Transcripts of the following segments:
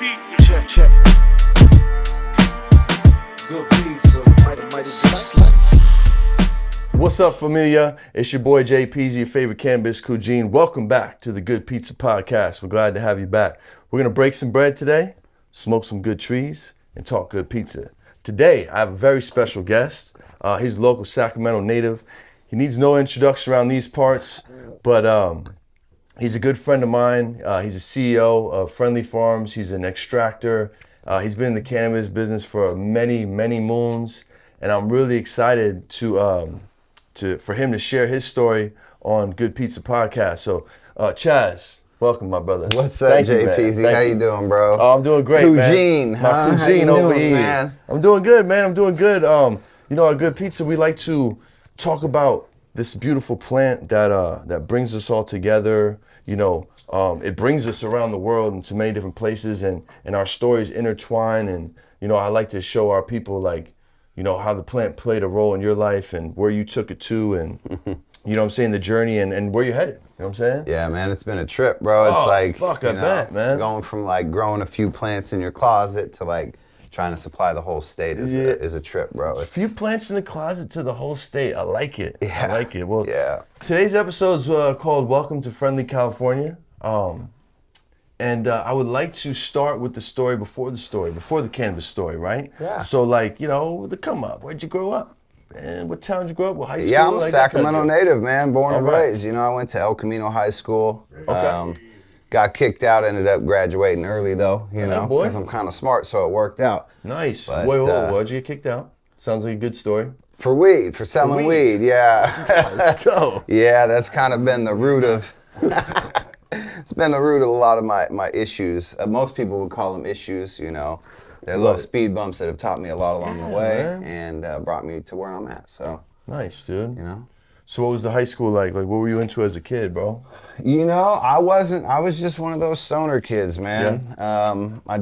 Check, check. Good pizza, mighty slice. What's up, familia? It's your boy JPZ, your favorite cannabis cuisine. Welcome back to the Good Pizza Podcast. We're glad to have you back. We're gonna break some bread today, smoke some good trees, and talk good pizza. Today, I have a very special guest. He's a local Sacramento native. He needs no introduction around these parts, but he's a good friend of mine. He's a CEO of Friendly Farms. He's an extractor. He's been in the cannabis business for many, many moons, and I'm really excited for him to share his story on Good Pizza Podcast. So, Chaz, welcome, my brother. What's up, JPZ? How you doing, bro? Oh, I'm doing great, Cuisine, man. huh? My cuisine over doing, here. man? I'm doing good, man. I'm doing good. You know, at Good Pizza, we like to talk about this beautiful plant that brings us all together. You know, it brings us around the world into many different places, and our stories intertwine. And you know, I like to show our people, like, you know, how the plant played a role in your life and where you took it to, and you know what I'm saying, the journey and where you're headed. You know what I'm saying? Yeah, man, it's been a trip, bro. It's like, fuck, I bet, man. Going from like growing a few plants in your closet to like trying to supply the whole state is a trip, bro. A few plants in the closet to the whole state. I like it. Yeah. I like it. Well, yeah. Today's episode is called Welcome to Friendly California. And I would like to start with the story before the cannabis story, right? Yeah. So, like, you know, the come up. Where'd you grow up? And what town did you grow up? What high school? Yeah, I'm a like Sacramento native, man, born and right. raised. You know, I went to El Camino High School. Okay. Got kicked out, ended up graduating early, though, you know, boy. because I'm kind of smart, so it worked out. Nice. But, Wait, why'd you get kicked out? Sounds like a good story. For selling weed, yeah. Let's go. Yeah, that's kind of been the root of... It's been the root of a lot of my issues. Most people would call them issues, you know. They're little speed bumps that have taught me a lot along the way, man. And brought me to where I'm at, so. Nice, dude. You know. So what was the high school like? Like, what were you into as a kid, bro? You know, I was just one of those stoner kids, man. Yeah. I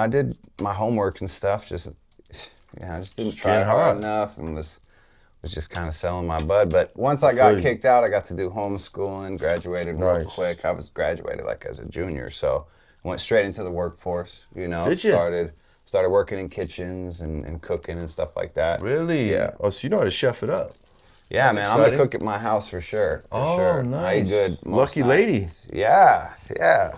did my homework and stuff, I just didn't try hard enough and was just kind of selling my bud. But once I got kicked out, I got to do homeschooling, graduated real quick. I was graduated like as a junior, so I went straight into the workforce, you know. Did you? Started working in kitchens and cooking and stuff like that. Really? Yeah. Oh, so you know how to chef it up. Yeah, That's man, exciting. I'm gonna cook at my house for sure. Sure. Nice. I eat good most Lucky lady. nights. Yeah.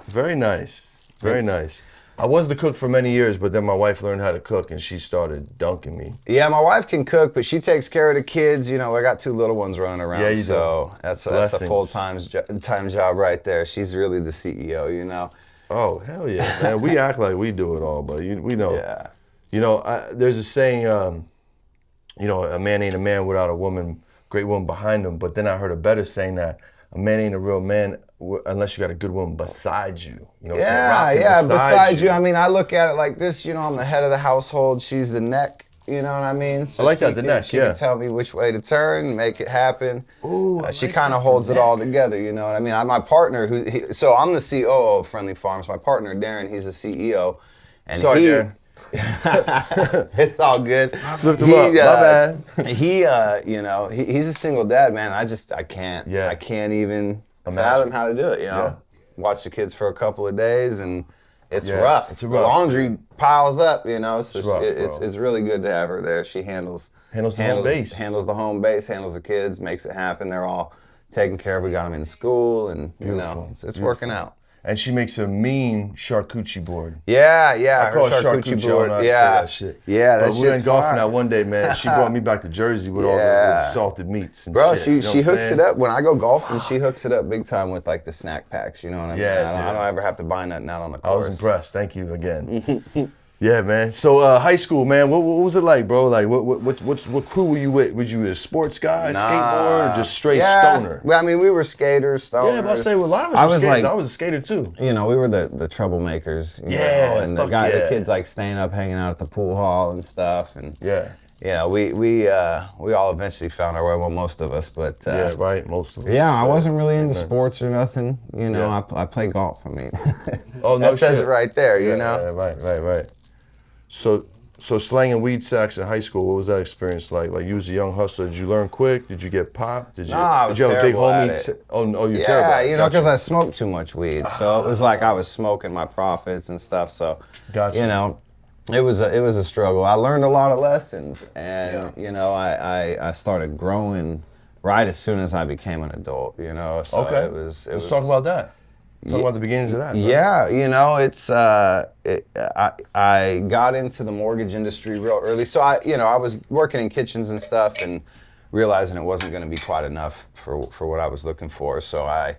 Very nice. Very nice. I was the cook for many years, but then my wife learned how to cook and she started dunking me. Yeah, my wife can cook, but she takes care of the kids. You know, I got 2 little ones running around, Yeah, you so do. that's a full-time job right there. She's really the CEO, you know. Oh, hell yeah, man. We act like we do it all, but we know. Yeah. You know, there's a saying, you know, a man ain't a man without a great woman behind him. But then I heard a better saying that a man ain't a real man unless you got a good woman beside you. You know what I'm saying? Beside you. I mean, I look at it like this, you know, I'm the head of the household, she's the neck, you know what I mean? So I like that, the neck, she can tell me which way to turn, make it happen. Ooh, she kind of holds it all together, you know what I mean? My partner, so I'm the COO of Friendly Farms. My partner, Darren, he's the CEO. And Sorry, Darren. It's all good. Flipped him up. My bad. You know, he's a single dad, man. I can't even fathom how to do it, you know. Yeah. Watch the kids for a couple of days and it's rough. It's rough. The laundry piles up, you know, so it's rough, it's really good to have her there. She handles the home base. Handles the home base, handles the kids, makes it happen. They're all taken care of. We got them in school and, you know, it's working out. And she makes a mean charcuterie board. Yeah, I call it charcuterie board. Yeah, that shit. Yeah, that shit's we went golfing that one day, man. She brought me back to Jersey with all the salted meats and bro, shit. You know she hooks it up. When I go golfing, she hooks it up big time with like the snack packs. You know what I mean? Yeah, I don't ever have to buy nothing out on the course. I was impressed. Thank you again. Yeah, man. So high school, man. What was it like, bro? Like, what crew were you with? Was you a sports guy, skateboard, or just straight stoner? Well, I mean, we were skaters, stoners. Yeah, but I say, well, a lot of us were skaters. Like, I was a skater too. You know, we were the troublemakers. You know, and the kids like staying up, hanging out at the pool hall and stuff, and you know, we all eventually found our way. Well, most of us, but yeah, right, most of us. Yeah, I wasn't really into sports or nothing. You know, I play golf. I mean, oh, no that says it right there. You know, right. So So slanging weed sacks in high school, what was that experience like? Like you was a young hustler. Did you learn quick? Did you get popped? Did you? Nah, I was did you have a big terrible homie? at it. Oh, you're terrible. Yeah, at it. you know, because Gotcha. I smoked too much weed, so it was like I was smoking my profits and stuff. So, Gotcha. you know, it was a struggle. I learned a lot of lessons, and you know, I started growing right as soon as I became an adult. You know, so Okay. Let's talk about that. Talk about the beginnings of that. Right? Yeah, you know, it's I got into the mortgage industry real early. So I was working in kitchens and stuff and realizing it wasn't going to be quite enough for what I was looking for. So I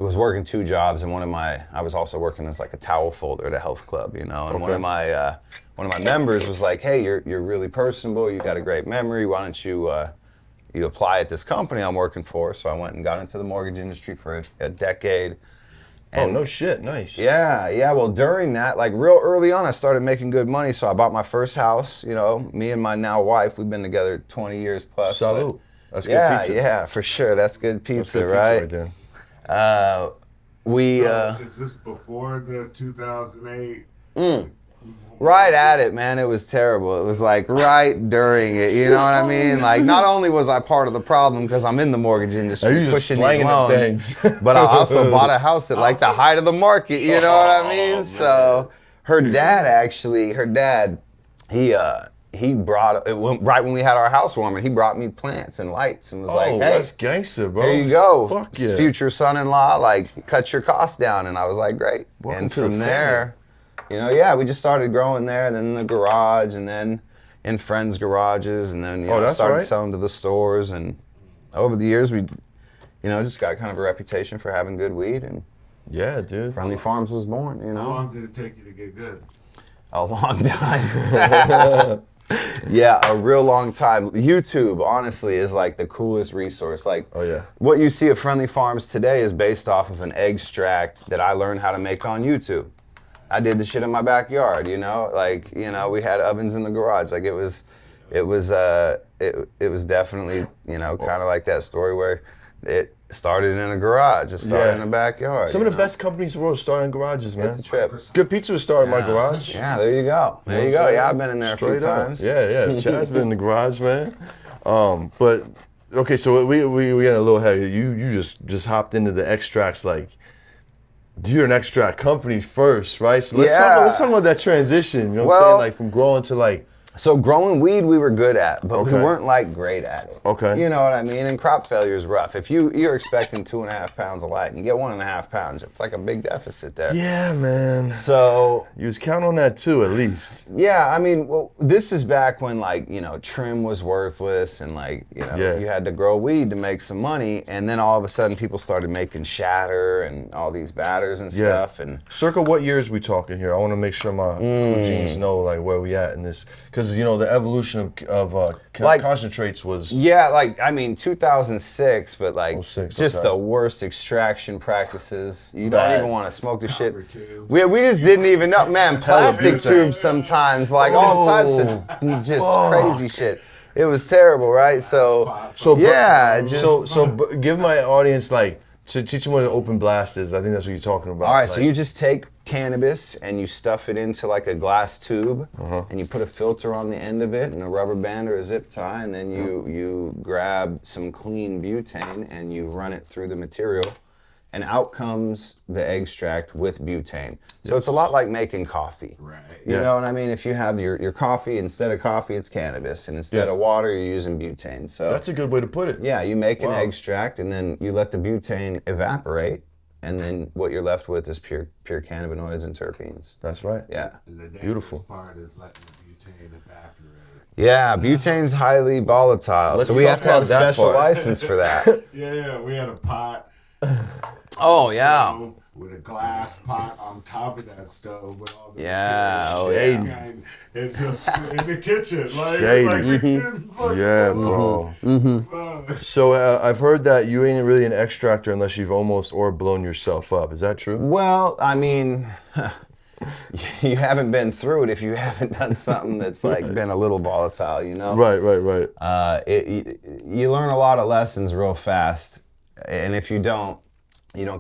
was working 2 jobs, and I was also working as like a towel folder at a health club, you know. And one of my members was like, "Hey, you're really personable. You got a great memory. Why don't you apply at this company I'm working for?" So I went and got into the mortgage industry for a decade. And no shit, nice. Yeah. Well, during that, like real early on, I started making good money. So I bought my first house. You know, me and my now wife, we've been together 20 years plus. Salute. That's good pizza. Yeah, for sure. That's good pizza, That's good right? pizza right there. Is this before the 2008? Right at it, man. It was terrible. It was like right during it. You know what I mean? Like, not only was I part of the problem because I'm in the mortgage industry you just pushing these slanging them loans, things. but I also bought a house at like the height of the market. You know what I mean? So her dad, he brought it right when we had our housewarming. He brought me plants and lights and was like, "Hey, that's gangster, bro. here you go, Fuck yeah. future son-in-law. Like, cut your costs down." And I was like, "Great." Welcome And to the from there, you know, yeah, we just started growing there, and then in the garage, and then in friends' garages, and then started selling to the stores. And over the years, we, just got kind of a reputation for having good weed, and Yeah, dude. Friendly Farms was born. You How know, long did it take you to get good? a long time. Yeah, a real long time. YouTube, honestly, is like the coolest resource. Like, Oh, yeah. what you see at Friendly Farms today is based off of an extract that I learned how to make on YouTube. I did the shit in my backyard, you know? Like, we had ovens in the garage. Like, it was definitely, kind of like that story where it started in a garage. It started in a backyard. Some of the best companies in the world start in garages, man. It's a trip. Good Pizza was started in my garage. Yeah, there you go. There you go. Yeah, I've been in there a few Straight up. times. Yeah. Chaz been in the garage, man. But okay, so we got a little heavy. You just hopped into the extracts like. You're an extract company first, right? So let's talk about that transition. You know what I'm saying? Like from growing to like. So growing weed we were good at, but we Okay. weren't like great at it. Okay. You know what I mean? And crop failure is rough. If you're expecting 2.5 pounds of light and you get 1.5 pounds, it's like a big deficit there. Yeah, man. So You was counting on that too, at least. yeah, I mean, well, this is back when like, trim was worthless and like, you had to grow weed to make some money. And then all of a sudden people started making shatter and all these batters and stuff. And Circa what years we talking here? I want to make sure my cousins know like where we at in this. Because, the evolution of Like- concentrates was... yeah, like, I mean, 2006, but like, 06, just okay. the worst extraction practices. You Bad. don't even want to smoke the shit. tubes. We just didn't even know, man, plastic butane. tubes sometimes, like all types of just crazy shit. It was terrible, right? So yeah, give my audience like to teach them what an open blast is. I think that's what you're talking about. all right, so like, you just take cannabis and you stuff it into like a glass tube and you put a filter on the end of it and a rubber band or a zip tie, and then you grab some clean butane and you run it through the material, and out comes the extract with butane. So it's a lot like making coffee. Right. You know what I mean? If you have your coffee, instead of coffee, it's cannabis, and instead of water, you're using butane. So that's a good way to put it. yeah, you make an extract, and then you let the butane evaporate, and then what you're left with is pure cannabinoids and terpenes. That's right. Yeah. And the dangerous Beautiful. part is letting the butane evaporate. Yeah, butane's highly volatile, Let's so we talk have to have a about that special part. license for that. Yeah, we had a pot. Oh, yeah. With a glass pot on top of that stove with all the Yeah, oh, shit yeah. and it just in the kitchen, like, Shady. fucking- Yeah, bro. So I've heard that you ain't really an extractor unless you've almost or blown yourself up. Is that true? Well, I mean, you haven't been through it if you haven't done something that's like been a little volatile, you know? Right. You learn a lot of lessons real fast, and if you don't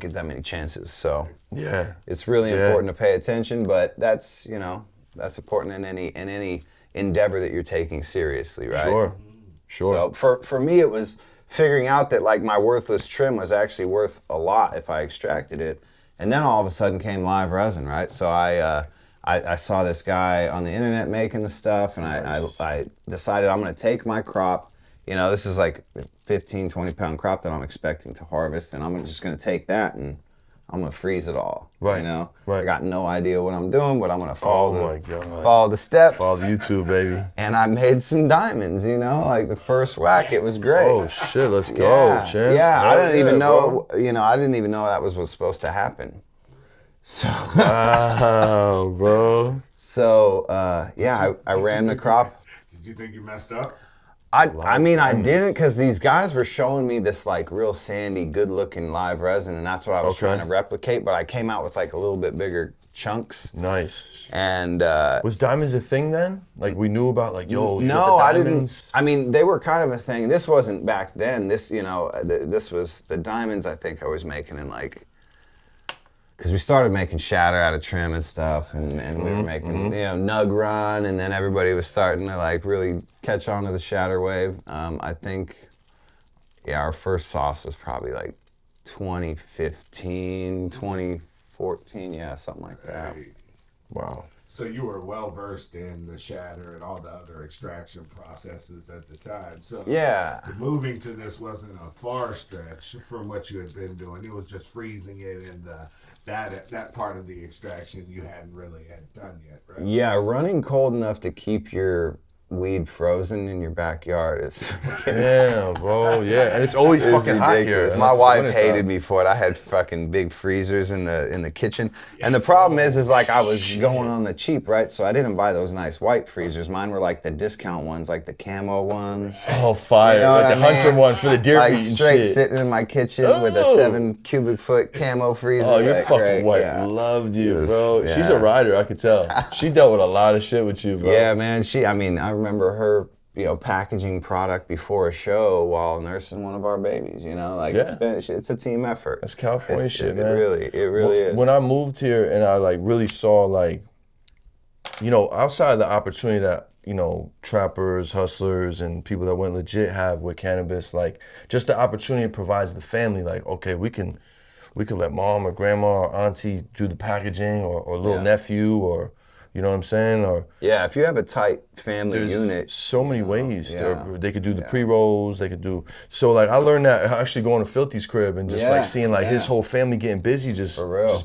get that many chances. So Yeah. it's really important to pay attention, but that's, That's important in any endeavor that you're taking seriously, right? Sure. So for me, it was figuring out that like my worthless trim was actually worth a lot if I extracted it, and then all of a sudden came live resin, right? So I saw this guy on the internet making the stuff, and I decided I'm going to take my crop. This is like a 15, 20 pound crop that I'm expecting to harvest, and I'm just going to take that and I'm going to freeze it all. Right. I got no idea what I'm doing, but I'm going to follow the steps. Follow the YouTube, baby. And I made some diamonds, like the first whack, it was great. Oh shit, let's go, champ. Yeah, I didn't even know, I didn't even know that was what's supposed to happen. So wow, bro. So I ran the crop. Did you think you messed up? I mean, I didn't, because these guys were showing me this like real sandy, good-looking live resin, and that's what I was trying to replicate. But I came out with like a little bit bigger chunks. Nice. And was diamonds a thing then? Like we knew about like No, I didn't. I mean, they were kind of a thing. This wasn't back then. This this was the diamonds. I think I was making in like. Because we started making shatter out of trim and stuff, and we were making nug run, and then everybody was starting to like really catch on to the shatter wave. I think, our first sauce was probably like 2015, 2014, something like that. Right. Wow. So you were well versed in the shatter and all the other extraction processes at the time. So moving to this wasn't a far stretch from what you had been doing. It was just freezing it, and that part of the extraction you hadn't really had done yet, right? Yeah, running cold enough to keep your weed frozen in your backyard is damn, bro. Yeah, and it's always fucking hot here. My wife hated me for it. I had fucking big freezers in the kitchen, and the problem is like I was going on the cheap, right? So I didn't buy those nice white freezers. Mine were like the discount ones, like the camo ones. Oh, fire! Like the hunter one for the deer meat and straight shit. Sitting in my kitchen with a 7 cubic foot camo freezer. Oh, your fucking wife loved you, bro. Yeah. She's a rider, I could tell. She dealt with a lot of shit with you, bro. Yeah, man. I remember her, packaging product before a show while nursing one of our babies. It's a team effort. That's California shit, man. It really is. When I moved here and I like really saw like, outside of the opportunity that trappers, hustlers, and people that went legit have with cannabis, like just the opportunity it provides the family. Like, okay, we can let mom or grandma or auntie do the packaging, or little nephew, or. You know what I'm saying? Or if you have a tight family unit. So many ways. They could do the pre-rolls, they could do. So like I learned that actually going to Filthy's crib and just like seeing like his whole family getting busy, just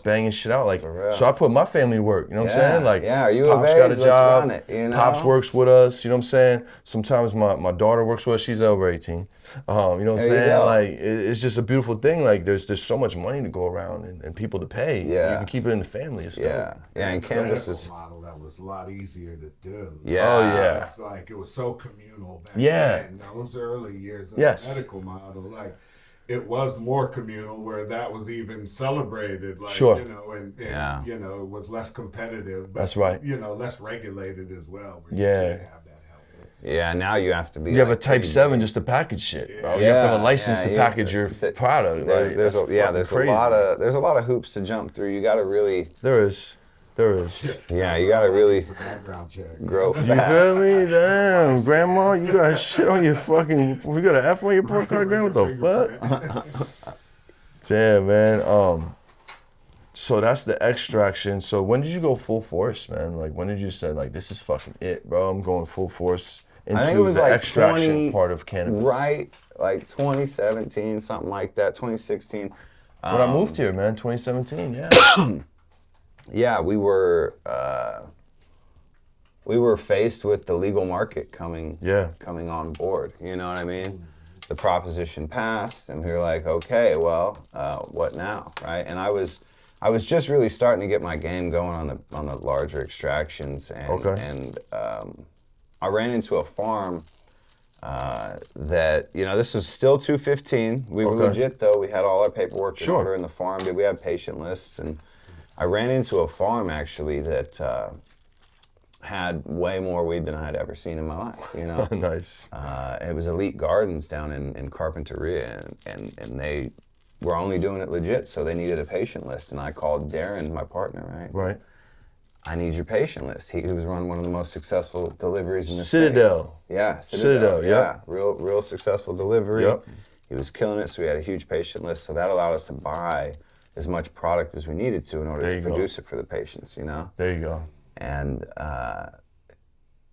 banging shit out. Like, so I put my family to work, you know what I'm saying? Like, are you Pops got a job, let's run it, Pops works with us, you know what I'm saying? Sometimes my daughter works with us, she's over 18. You know what I'm saying? Like, it's just a beautiful thing. Like, there's so much money to go around and people to pay. Yeah. You can keep it in the family and stuff. And cannabis is. That was a lot easier to do. It's like it was so communal back then. Those early years of the medical model, like it was more communal, where that was even celebrated, like and it was less competitive, but that's right. Less regulated as well, where you could have that help. Yeah, now you have to be. You have a Type 7 just to package shit, bro. You have to have a license to package your product. There's a lot of hoops to jump through. You got to really. There is. Yeah, you gotta really grow fast. You feel me? Damn, grandma, you got shit on your fucking. You got an F on your report card, grandma? What the fuck? Damn, man. So that's the extraction. So when did you go full force, man? Like when did you say like this is fucking it, bro? I'm going full force into the extraction part of cannabis. Right, like 2017, something like that. 2016. When I moved here, man, 2017. Yeah. Yeah, we were faced with the legal market coming on board. You know what I mean? The proposition passed, and we were like, okay, well, what now, right? And I was just really starting to get my game going on the larger extractions, and I ran into a farm that this was still 215. We were legit though. We had all our paperwork in order in the farm. We had patient lists and. I ran into a farm actually that had way more weed than I had ever seen in my life. Nice. It was Elite Gardens down in Carpinteria, and they were only doing it legit, so they needed a patient list. And I called Darren, my partner, right? Right. I need your patient list. He was running one of the most successful deliveries in the Citadel. state. Yeah, Citadel, yeah. Real successful delivery. Yep. He was killing it, so we had a huge patient list. So that allowed us to buy as much product as we needed to in order to produce it for the patients, you know? There you go. And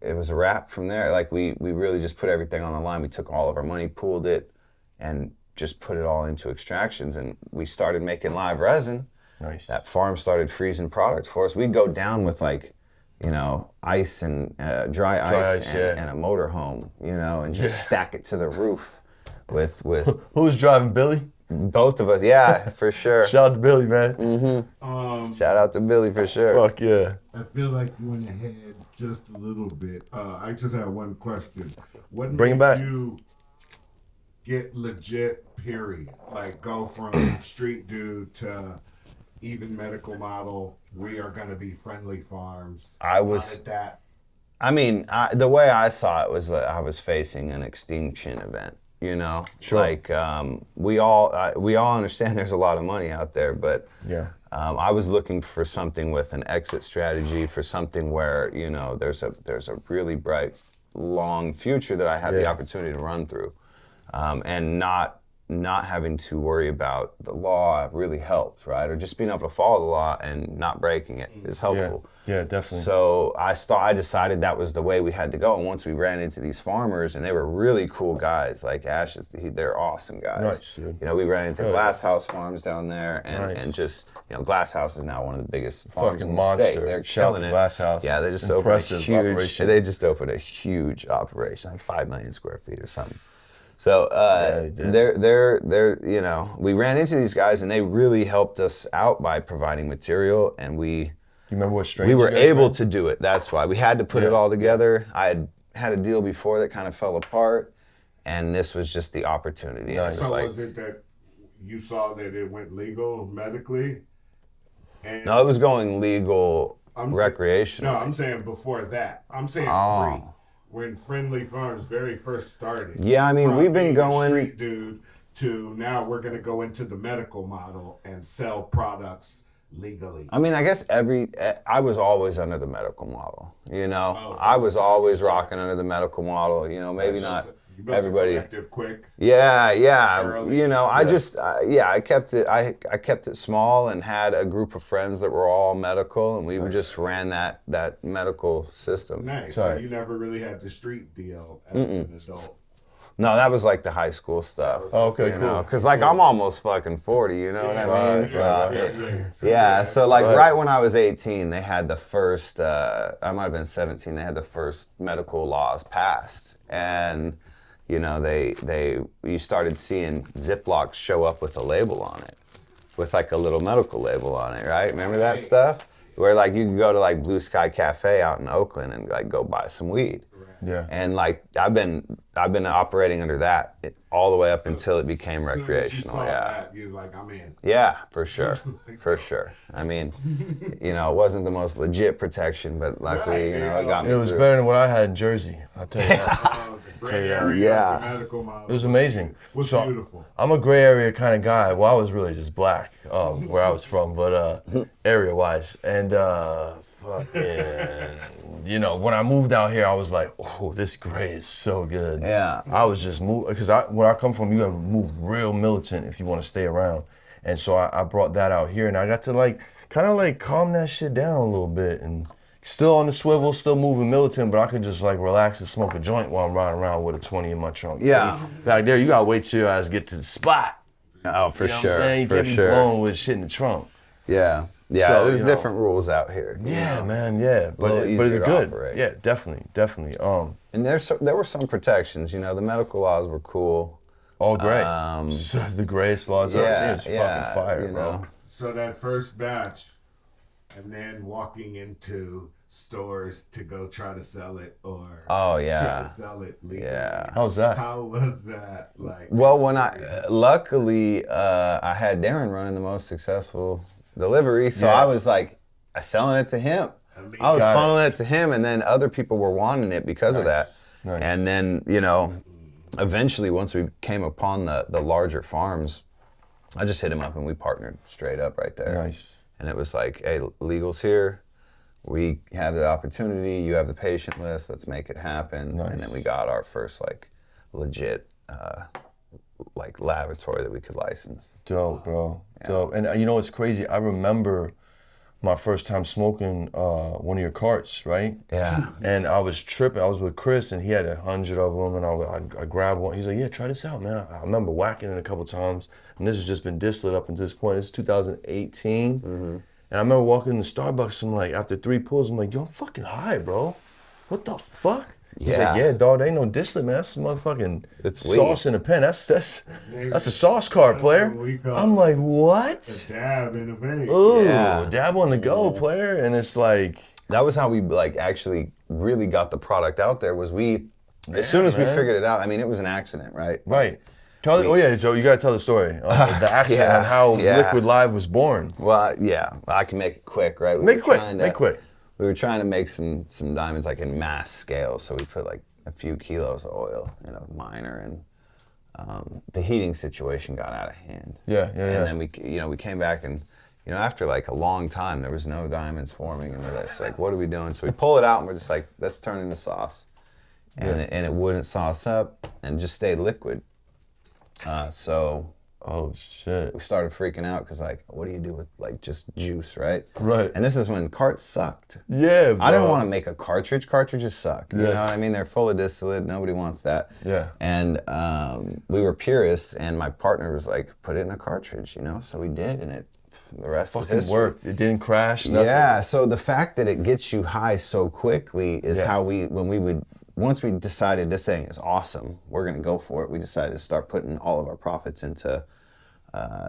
it was a wrap from there. Like, we really just put everything on the line. We took all of our money, pooled it, and just put it all into extractions. And we started making live resin. Nice. That farm started freezing product for us. We'd go down with, like, you know, ice and dry ice and a motorhome, you know, and just stack it to the roof with Who was driving, Billy? Both of us, yeah, for sure. Shout out to Billy, man. Mm-hmm. Shout out to Billy for sure. Fuck yeah. I feel like you went ahead just a little bit. I just have one question. What Bring it made back. you get legit, period? Like, go from street dude to even medical model. We are going to be friendly farms. I was... How did that? I mean, the way I saw it was that I was facing an extinction event. You know, Sure. Like we all understand there's a lot of money out there, but I was looking for something with an exit strategy, for something where, you know, there's a really bright, long future that I have the opportunity to run through, and not having to worry about the law really helps, right? Or just being able to follow the law and not breaking it is helpful. Yeah, definitely. So I decided that was the way we had to go. And once we ran into these farmers, and they were really cool guys, like Ash, they're awesome guys. Nice, dude. You know, we ran into Glass House Farms down there, and just, you know, Glass House is now one of the biggest farms in the state. They're killing it. Glass House. Yeah, they just Impressive opened a huge. operation. They just opened a huge operation, like 5 million square feet or something. So they're you know, we ran into these guys, and they really helped us out by providing material, and you remember what strain we were you guys able ran? to do it. That's why we had to put it all together. I had a deal before that kind of fell apart, and this was just the opportunity. Nice. So was it that you saw that it went legal medically? And No, it was going legal recreational. No, I'm saying before that. I'm saying pre. When Friendly Farms very first started. Yeah, I mean, from we've been being a going... street dude to now we're going to go into the medical model and sell products legally. I mean, I guess I was always under the medical model, you know? I was always rocking under the medical model, you know, maybe not You built everybody... your collective quick. Yeah, Early. you know, I kept it small, and had a group of friends that were all medical, and we just ran that medical system. Nice. Sorry. So you never really had the street deal as an adult. No, that was like the high school stuff. Oh, okay, you know? cool. Because like I'm almost fucking 40, you know what I mean? Right. So like right when I was 18, they had the first, I might have been 17, they had the first medical laws passed. And, you know, you started seeing Ziplocs show up with a label on it, with like a little medical label on it, right? Remember that stuff? Where like you could go to like Blue Sky Cafe out in Oakland and like go buy some weed. Yeah. And like I've been operating under that all the way up until it became recreational. You saw Yeah. that, you was like, I'm in. Yeah, for sure. For sure. I mean, you know, it wasn't the most legit protection, but luckily, you know, it got me It was through. better than what I had in Jersey. I'll tell you that. The gray area, Yeah. the medical model. It was amazing. Was So, beautiful. I'm a gray area kind of guy. Well, I was really just black where I was from, but area-wise. And fucking, you know, when I moved out here, I was like, oh, this gray is so good. Yeah. I was just moved, because where I come from, you gotta move real militant if you want to stay around. And so I brought that out here, and I got to like, kind of like calm that shit down a little bit, and still on the swivel, still moving militant, but I could just like relax and smoke a joint while I'm riding around with a 20 in my trunk. Yeah. Back there, you gotta wait till your ass get to the spot. Oh, for You know sure. what I'm saying? You For can't be sure. blown with shit in the trunk. Yeah. Yeah, So, there's you know. different rules out here. Yeah, man, yeah. But But easier they're to good. operate. Yeah, definitely. And there were some protections, you know, the medical laws were cool. All great. So the greatest laws I've ever seen. It's fucking fire, you bro. know. So that first batch, and then walking into stores to go try to sell it or try to sell it legally. Yeah. How's that? How was that like? Well, when luckily I had Darren running the most successful delivery, so I was like selling it to him. I was funneling it to him, and then other people were wanting it because of that. Nice. And then, you know, eventually once we came upon the larger farms, I just hit him up and we partnered straight up right there. Nice. And it was like, hey, legal's here. we have the opportunity, you have the patient list, let's make it happen. Nice. And then we got our first like legit like laboratory that we could license. Dope, bro. Dope. And you know what's crazy? I remember my first time smoking one of your carts, right? Yeah. And I was tripping. I was with Chris, and he had 100 of them, and I grabbed one. He's like, "Yeah, try this out, man." I remember whacking it a couple times, and this has just been distillate up until this point. This is 2018, and I remember walking in the Starbucks, and like after 3 pulls, I'm like, "Yo, I'm fucking high, bro. What the fuck?" He's like, "Yeah, dog, ain't no distillate, man. That's some motherfucking sauce in a pen. That's a sauce cart, player." I'm like, "What?" A dab in a vape. Ooh, dab on the go, player. And it's like, that was how we like actually really got the product out there. Was as soon as we figured it out. I mean, it was an accident, right? Right. Joe, you gotta tell the story. The accident and how Liquid Live was born. Well, I can make it quick, right? Make it quick. We were trying to make some diamonds like in mass scale, so we put like a few kilos of oil in a miner, and the heating situation got out of hand. Yeah. And then we came back, and after like a long time, there was no diamonds forming, and we're just like, what are we doing? So we pull it out, and we're just like, let's turn it into sauce, and it wouldn't sauce up, and just stayed liquid. So. Oh shit. We started freaking out because like, what do you do with like just juice, right? Right. And this is when carts sucked. Yeah, bro. I didn't want to make a cartridge. Cartridges suck. Yeah. You know what I mean? They're full of distillate. Nobody wants that. Yeah. And we were purists, and my partner was like, put it in a cartridge, So we did, and the rest is history. Worked. It didn't crash. Nothing. Yeah. So the fact that it gets you high so quickly is how once we decided this thing is awesome, we're gonna go for it. We decided to start putting all of our profits into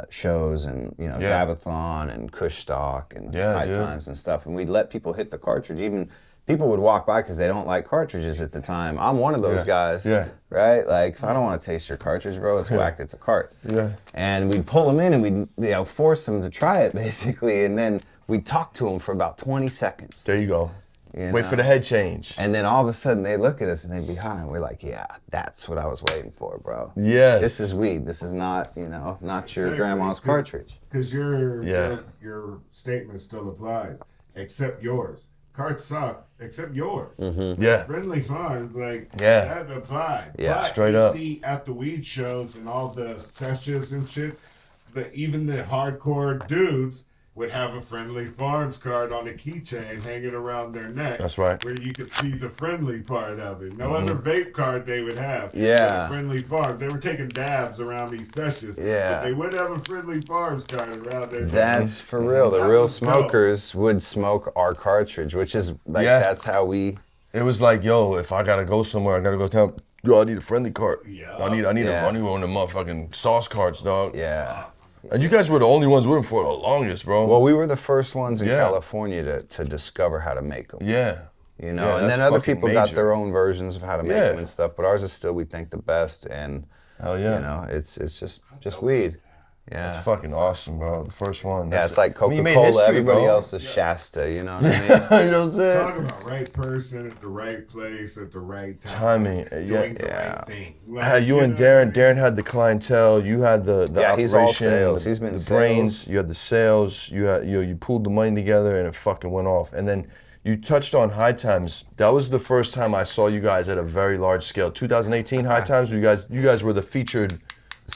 shows and Gabathon and Kush Stock and High Times and stuff, and we'd let people hit the cartridge. Even people would walk by because they don't like cartridges at the time. I'm one of those guys, right? Like, if I don't want to taste your cartridge, bro, it's whacked. It's a cart. Yeah. And we'd pull them in and we'd force them to try it basically, and then we'd talk to them for about 20 seconds. There you go. Wait for the head change. And then all of a sudden they look at us and they'd be high, and we're like, yeah, that's what I was waiting for, bro. Yes. This is weed. This is not, not your grandma's cartridge. Because your statement still applies, except yours. Carts suck, except yours. Mm-hmm. Yeah. Friendly Farms, that applied. Yeah, but straight up. See, at the weed shows and all the sessions and shit, even the hardcore dudes would have a Friendly Farms card on a keychain hanging around their neck. That's right. Where you could see the friendly part of it. No other vape card they would have. Yeah. Friendly Farms. They were taking dabs around these sessions. Yeah. But they would have a Friendly Farms card around their neck. That's for real. The real smokers would smoke our cartridge, which is like, that's how we... It was like, yo, if I gotta go somewhere, I gotta go tell, yo, I need a friendly cart. Yeah. I need one of the motherfucking sauce carts, dog. Yeah. And you guys were the only ones with them for the longest, bro. Well, we were the first ones in California to discover how to make them. Yeah. And then other people got their own versions of how to make them and stuff, but ours is still, we think, the best. And hell yeah. It's just weed. Yeah. That's fucking awesome, bro. The first one. It's like Coca-Cola. Everybody else is Shasta, you know what I mean? You know what I'm saying? Talking about right person at the right place at the right time. Timing. Doing the right thing. You and Darren had the clientele. You had the operation. He's all sales. He's been the sales. brains. You had the sales. You had you pulled the money together and it fucking went off. And then you touched on High Times. That was the first time I saw you guys at a very large scale. 2018 High Times. You guys were the featured.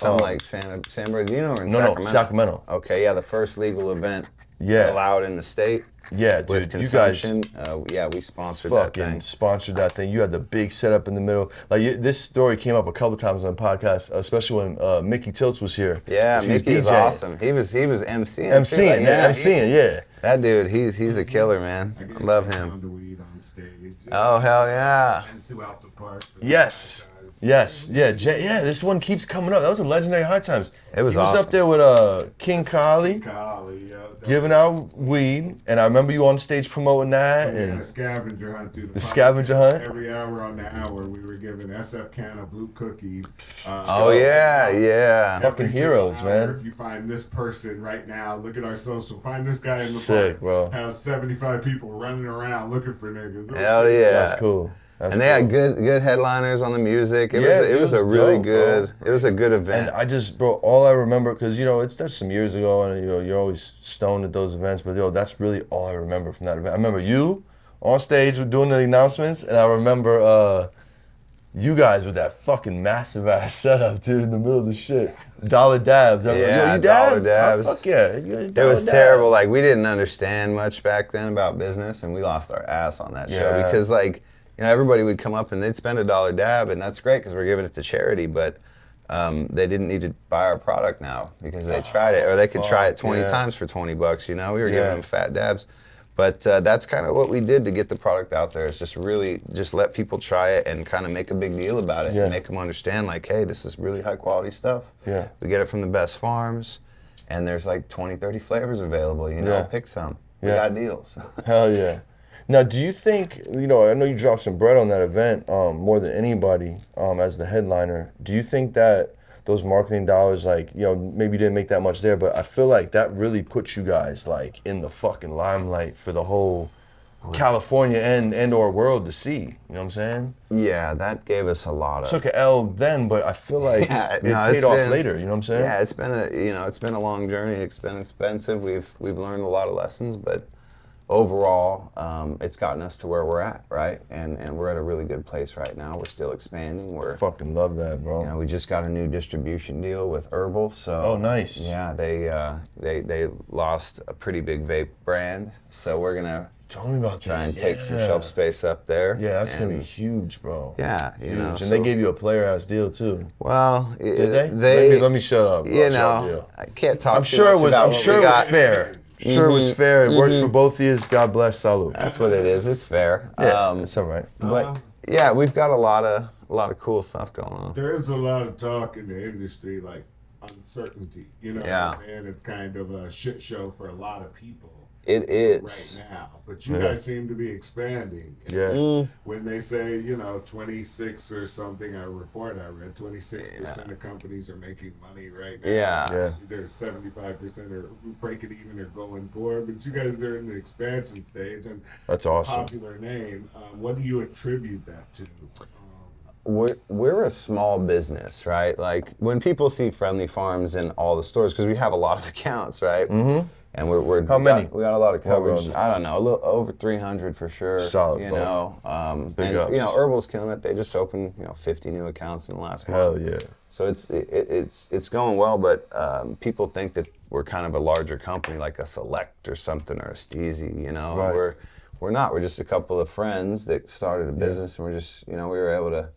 Like San Bernardino or in Sacramento? No, Sacramento. Okay, the first legal event allowed in the state. Yeah, dude, with consumption. We sponsored that thing. Sponsored that thing. You had the big setup in the middle. Like this story came up a couple times on the podcast, especially when Mickey Tilts was here. Yeah, Mickey was awesome. He was MCing. MCing. That dude, he's a killer, man. I love him. Oh hell yeah. And throughout the park. Yes. This one keeps coming up. That was a legendary High Times. It was awesome. He was up there with King Kali, giving out weed, and I remember you on stage promoting that. And a scavenger hunt, dude. The scavenger hunt. Every hour on the hour, we were giving SF Canna blue cookies. Fucking heroes, man. If you find this person right now, look at our social. Find this guy in the Sick, park. Bro. Has 75 people running around looking for niggas. Hell yeah. That's cool. And they had good headliners on the music. It was a really good. It was a good event. And I just, bro, all I remember, because that's some years ago, and you're always stoned at those events. But that's really all I remember from that event. I remember you on stage with doing the announcements, and I remember you guys with that fucking massive ass setup, dude, in the middle of the shit. Dollar dabs. Yeah, you dollar dab? dabs. Oh, fuck yeah. It was terrible. Like, we didn't understand much back then about business, and we lost our ass on that show because, like, everybody would come up and they'd spend $1 dab, and that's great because we're giving it to charity, but they didn't need to buy our product now because they tried it, or they could try it 20 times for $20. We were giving them fat dabs. But that's kind of what we did to get the product out there. Is just let people try it and kind of make a big deal about it and make them understand, like, hey, this is really high quality stuff. Yeah. We get it from the best farms, and there's like 20, 30 flavors available. Pick some. We got deals. Hell yeah. Now, do you think, I know you dropped some bread on that event more than anybody as the headliner. Do you think that those marketing dollars, like, maybe you didn't make that much there, but I feel like that really puts you guys, like, in the fucking limelight for the whole California and or world to see. You know what I'm saying? Yeah, that gave us a lot of... Took an L then, but I feel like it paid off later. You know what I'm saying? Yeah, it's been a long journey. It's been expensive. We've learned a lot of lessons, but overall, it's gotten us to where we're at, right? And we're at a really good place right now. We're still expanding. Fucking love that, bro. We just got a new distribution deal with Herbal, so... Oh, nice. Yeah, they lost a pretty big vape brand, so we're gonna tell me about try and take some shelf space up there. Yeah, that's gonna be huge, bro. Yeah, huge. And they gave you a player-ass deal too. Well, did they? Let me shut up. I can't talk. I'm sure it was fair. Sure, it was fair. It worked for both of you. God bless. Salud. That's what it is. It's fair. Yeah, it's all right. But yeah, we've got a lot of cool stuff going on. There is a lot of talk in the industry, like uncertainty. What I'm saying? It's kind of a shit show for a lot of people. It is right now, but you guys seem to be expanding. When they say 26 or something, a report I read, 26% of companies are making money right now. There's 75% are breaking even or going poor, but you guys are in the expansion stage, and that's awesome. Popular name. What do you attribute that to? We're a small business, right? Like when people see Friendly Farms in all the stores, because we have a lot of accounts, right? Mm-hmm. And we're how many? We got a lot of coverage. I don't know, a little over 300 for sure. Solid. Big ups. Herbal's killing it. They just opened 50 new accounts in the last month. Hell yeah. So it's going well, but people think that we're kind of a larger company, like a Select or something, or a Steezy. Right. We're not. We're just a couple of friends that started a business, and we're just we were able to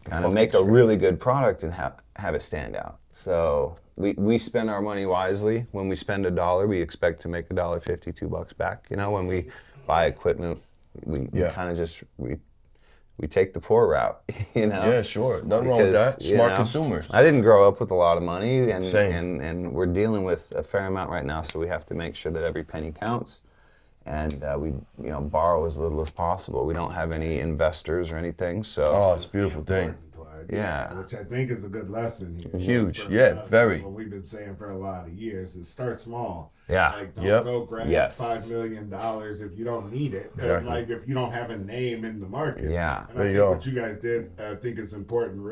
kind of make a really good product and have it stand out. So we spend our money wisely. When we spend $1, we expect to make $1.50, $2 back. When we buy equipment, we kind of just we take the poor route. Yeah, sure. Nothing wrong with that. Smart consumers. I didn't grow up with a lot of money, Same. and we're dealing with a fair amount right now. So we have to make sure that every penny counts. And we borrow as little as possible. We don't have any investors or anything, so it's a beautiful thing. Yeah, which I think is a good lesson here. Huge, very. What we've been saying for a lot of years is start small. Yeah, like don't go grab $5 million if you don't need it. Exactly. And like if you don't have a name in the market. Yeah, and I think what you guys did, I think it's important,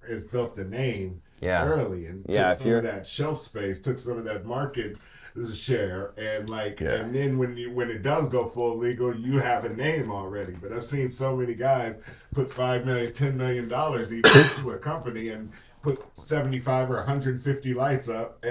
is built the name early and took some of that shelf space, took some of that market share, and and then when it does go full legal, you have a name already. But I've seen so many guys put $5 million, $10 million even into a company and put 75 or 150 lights up,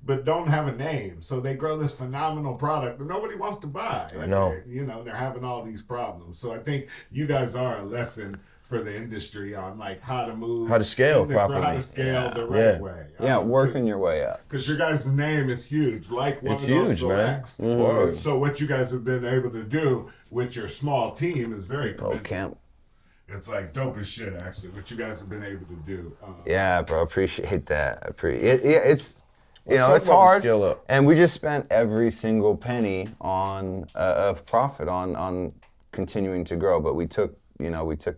but don't have a name. So they grow this phenomenal product that nobody wants to buy. I know. They're having all these problems. So I think you guys are a lesson for the industry on how to move, how to scale properly, how to scale the right way. Working your way up. Because your guys' name is huge, like one it's of those huge, selects. Man. Mm-hmm. So what you guys have been able to do with your small team is very commendable. It's dope as shit, actually. What you guys have been able to do. Yeah, bro, appreciate that. It's it's hard, and we just spent every single penny of profit on continuing to grow, but we took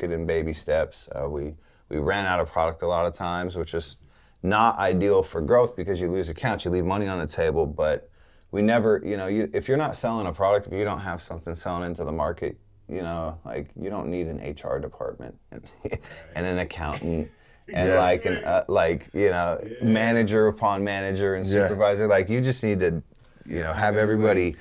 it in baby steps. We ran out of product a lot of times, which is not ideal for growth because you lose accounts, you leave money on the table. But we never, if you're not selling a product, if you don't have something selling into the market, you know, like you don't need an HR department and an accountant and like you know, manager upon manager and supervisor. Like you just need to, you know, have everybody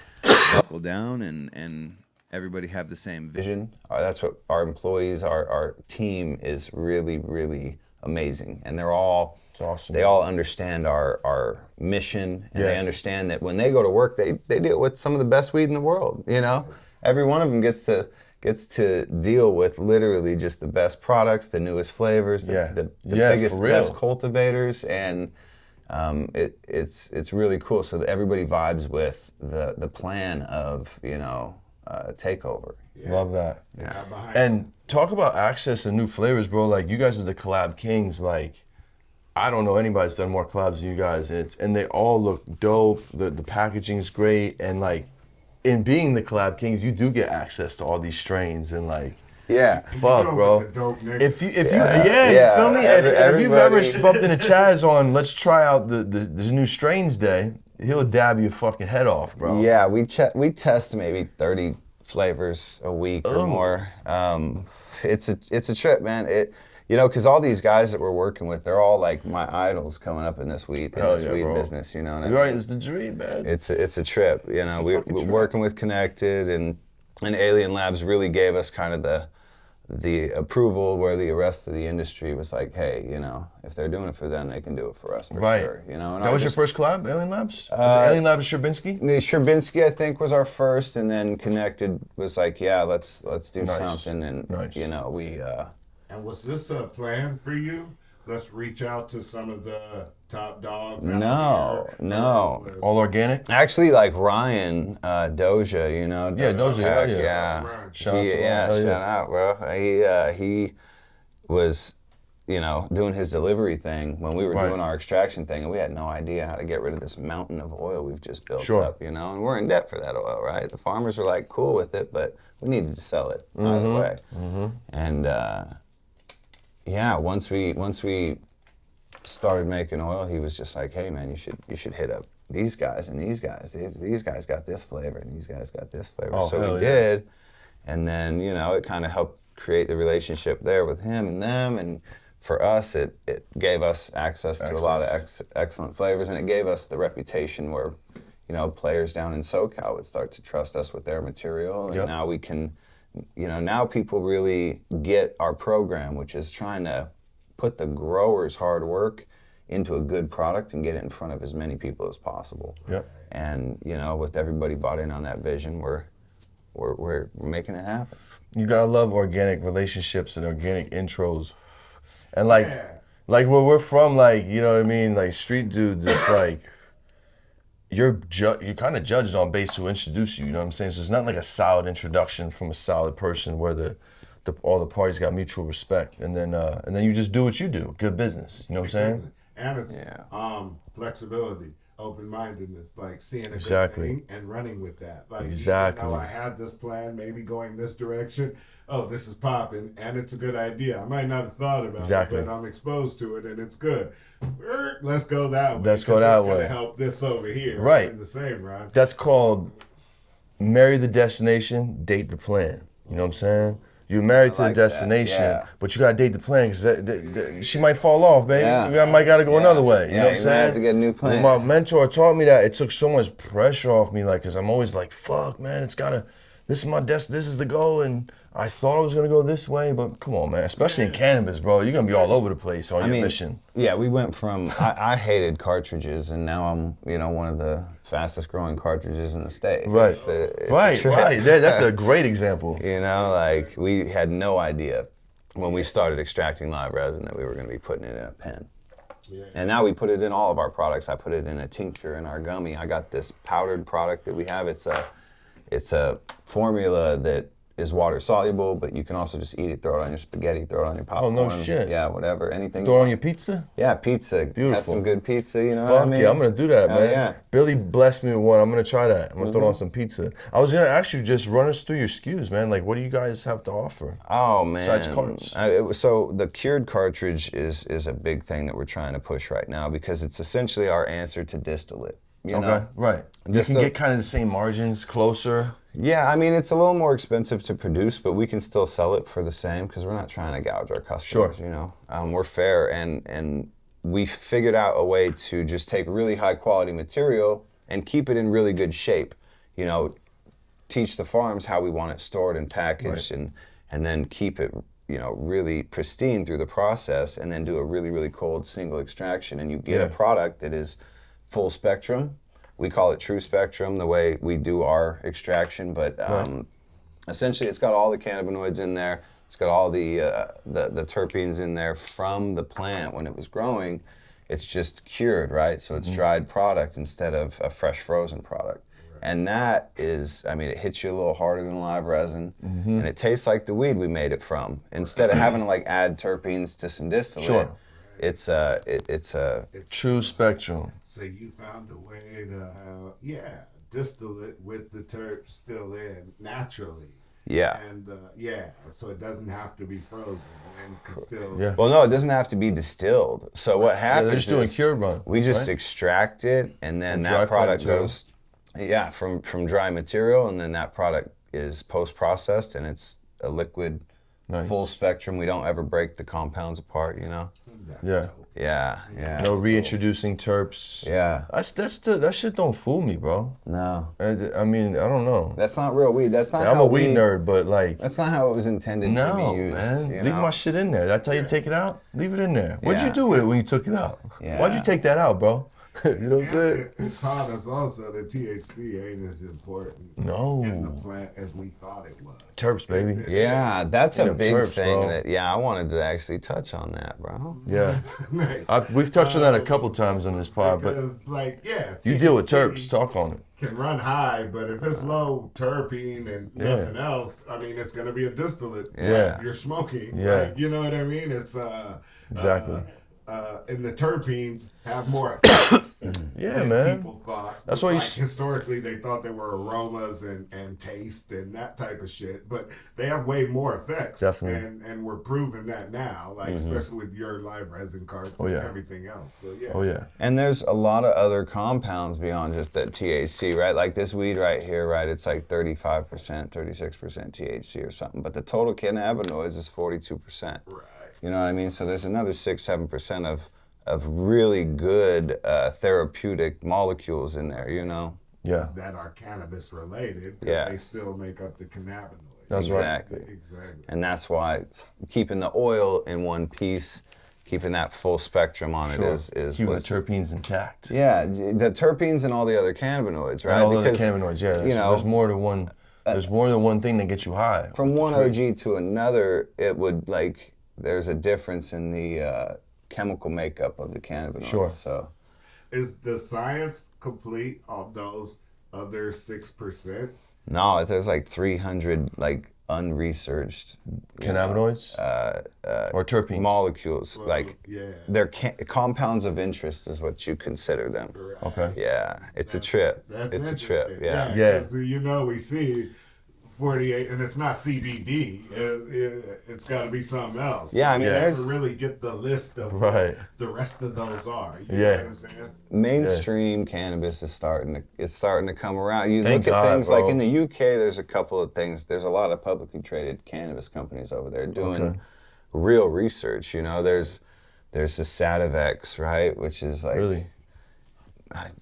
buckle down and everybody have the same vision. That's what our employees, our team is really, really amazing, and they're all. It's awesome. They all understand our mission, and they understand that when they go to work, they deal with some of the best weed in the world. You know, every one of them gets to deal with literally just the best products, the newest flavors, the biggest, best cultivators, and it's really cool. So that everybody vibes with the plan of, you know, takeover. Love that. And talk about access to new flavors, bro. Like you guys are the collab kings. Like I don't know anybody that's done more collabs than you guys, and they all look dope. The packaging is great, and like in being the collab kings, you do get access to all these strains and like. Yeah, fuck, bro. If you feel me? If you've ever bumped into Chaz on let's try out the new strains day, he'll dab your fucking head off, bro. Yeah, we test maybe 30 flavors a week or more. It's a trip, man. You know, because all these guys that we're working with, they're all like my idols coming up in this weed business. You know what I mean? Right, it's the dream, man. It's a trip. You know, we're working with Connected and Alien Labs really gave us kind of the approval where the rest of the industry was like, hey, you know, if they're doing it for them, they can do it for us for sure. You know, and that was your first collab, Alien Labs? Was it Alien Labs Sherbinsky? Sherbinsky, I think, was our first, and then Connected was like, yeah, let's do something, and you know, we. And was this a plan for you? Let's reach out to some of the top dogs. No. All organic? Actually, like Ryan Doja, you know. Doja, yeah. Shout out, bro. He was, you know, doing his delivery thing when we were doing our extraction thing, and we had no idea how to get rid of this mountain of oil we've just built up, you know. And we're in debt for that oil, right? The farmers were like cool with it, but we needed to sell it either way. And yeah, once we started making oil, he was just like, hey man, you should hit up these guys and these guys. These guys got this flavor and these guys got this flavor. So we did, and then, you know, it kind of helped create the relationship there with him and them, and for us it gave us access to a lot of excellent flavors, and it gave us the reputation where, you know, players down in SoCal would start to trust us with their material, and now we can. You know, now people really get our program, which is trying to put the grower's hard work into a good product and get it in front of as many people as possible. And, you know, with everybody bought in on that vision, we're making it happen. You gotta love organic relationships and organic intros. And like where we're from, like, you know what I mean? Like street dudes, it's like, you're kind of judged on base who introduce you know what I'm saying? So it's not like a solid introduction from a solid person where all the parties got mutual respect, and then you just do what you do, good business, you know what I'm saying? And it's flexibility, open-mindedness, like seeing a good thing and running with that. Like, you know, I have this plan, maybe going this direction. Oh, this is popping, and it's a good idea. I might not have thought about it, but I'm exposed to it, and it's good. Let's go that way. Let's go that way. To help this over here. Right. In the same rhyme. That's called marry the destination, date the plan. You know what I'm saying? You're married to the destination, but you gotta date the plan because she might fall off, baby. You might gotta go another way. You know what I'm saying? Have to get a new plan. When my mentor taught me that, it took so much pressure off me, like, cause I'm always like, fuck, man, this is my this is the goal, and I thought I was gonna go this way, but come on, man. Especially in cannabis, bro, you're gonna be all over the place on your mission. Yeah, we went from I hated cartridges, and now I'm, you know, one of the fastest growing cartridges in the state. Right, it's right. That's a great example. You know, like we had no idea when we started extracting live resin that we were gonna be putting it in a pen. And now we put it in all of our products. I put it in a tincture, in our gummy. I got this powdered product that we have. It's a formula that is water soluble, but you can also just eat it, throw it on your spaghetti, throw it on your popcorn. Oh, no shit. Yeah, whatever, anything. Throw it on your pizza? Yeah, pizza. Beautiful. Have some good pizza, you know what I mean? Yeah, I'm gonna do that, man. Yeah. Billy blessed me with one. I'm gonna try that. I'm gonna throw it on some pizza. I was gonna ask you, just run us through your SKUs, man. Like, what do you guys have to offer? Oh, man. Besides carts. So the cured cartridge is a big thing that we're trying to push right now because it's essentially our answer to distillate. You know? Right. You can get kind of the same margins, closer. Yeah, I mean, it's a little more expensive to produce, but we can still sell it for the same because we're not trying to gouge our customers, Sure. you know. We're fair, and we figured out a way to just take really high quality material and keep it in really good shape. You know, teach the farms how we want it stored and packaged, Right. and then keep it, you know, really pristine through the process, and then do a really, really cold single extraction, and you get a product that is full spectrum. We call it true spectrum, the way we do our extraction, but essentially it's got all the cannabinoids in there. It's got all the terpenes in there from the plant when it was growing. It's just cured, right? So it's dried product instead of a fresh frozen product. And that is, I mean, it hits you a little harder than live resin, and it tastes like the weed we made it from. Instead of having to like add terpenes to some distillate, it's a true spectrum. So you found a way to, distill it with the terps still in naturally. Yeah. And so it doesn't have to be frozen and can still. Yeah. Well, no, it doesn't have to be distilled. So what happens they're just doing is cured run. we just right? extract it, and then From that dry product plant goes, from dry material, and then that product is post-processed, and it's a liquid, full spectrum. We don't ever break the compounds apart, you know? Yeah. Yeah. No reintroducing terps. Yeah. That shit don't fool me, bro. No. I mean, I don't know. That's not real weed. That's not I'm how a weed nerd, but like, That's not how it was intended to be no, used. man. You Leave know? my shit in there. Did I tell you to take it out? Leave it in there. What'd you Yeah. do with it when you took it out? Yeah. Why'd you take that out, bro? You know what I'm saying? It taught us also that THC ain't as important No. in the plant as we thought it was. Terps, baby. Yeah, that's a Yeah, big terps, thing bro. that, I wanted to actually touch on that, bro. Yeah. Nice. We've touched on that a couple times on this pod, but Because, you deal with THC terps. Talk on it. can run high, but if it's low terpene and nothing else, I mean, it's going to be a distillate. Yeah. You're smoking. Yeah. Right? You know what I mean? It's Exactly. And the terpenes have more effects Yeah, than man. people thought. That's why like historically they thought they were aromas and taste and that type of shit, but they have way more effects. Definitely. And we're proving that now, like especially with your live resin carts and everything else. So yeah. Oh, yeah. And there's a lot of other compounds beyond just that THC, right? Like this weed right here, right? It's like 35%, 36% THC or something, but the total cannabinoids is 42%. Right. You know what I mean? So there's another 6-7% of really good therapeutic molecules in there, you know? Yeah. That are cannabis related. Yeah. They still make up the cannabinoids. That's Exactly. right. Exactly. And that's why it's keeping the oil in one piece, keeping that full spectrum on it is Keeping the what's... terpenes intact. Yeah, the terpenes and all the other cannabinoids, right? And all the other cannabinoids, yeah. you know, there's more than one. There's more than one thing that gets you high. from one OG to another, it would like there's a difference in the chemical makeup of the cannabinoids. Sure. So Is the science complete of those other 6%? no, there's like 300 like unresearched Cannabinoids or terpenes. molecules. Like Yeah. they're compounds of interest is what you consider them. Okay. Yeah, it's a trip. That's It's a trip. interesting. Yeah. Yeah. 'Cause, you know, we see 48, and it's not CBD. It's got to be something else. Yeah, I mean, you there's- never really get the list of Right. what the rest of those are. You Yeah. know what I'm saying? Mainstream cannabis is starting to come around. You Thank look at God, things bro. like in the UK, there's a couple of things. There's a lot of publicly traded cannabis companies over there doing real research. You know, there's the Sativex, right, which is like Really?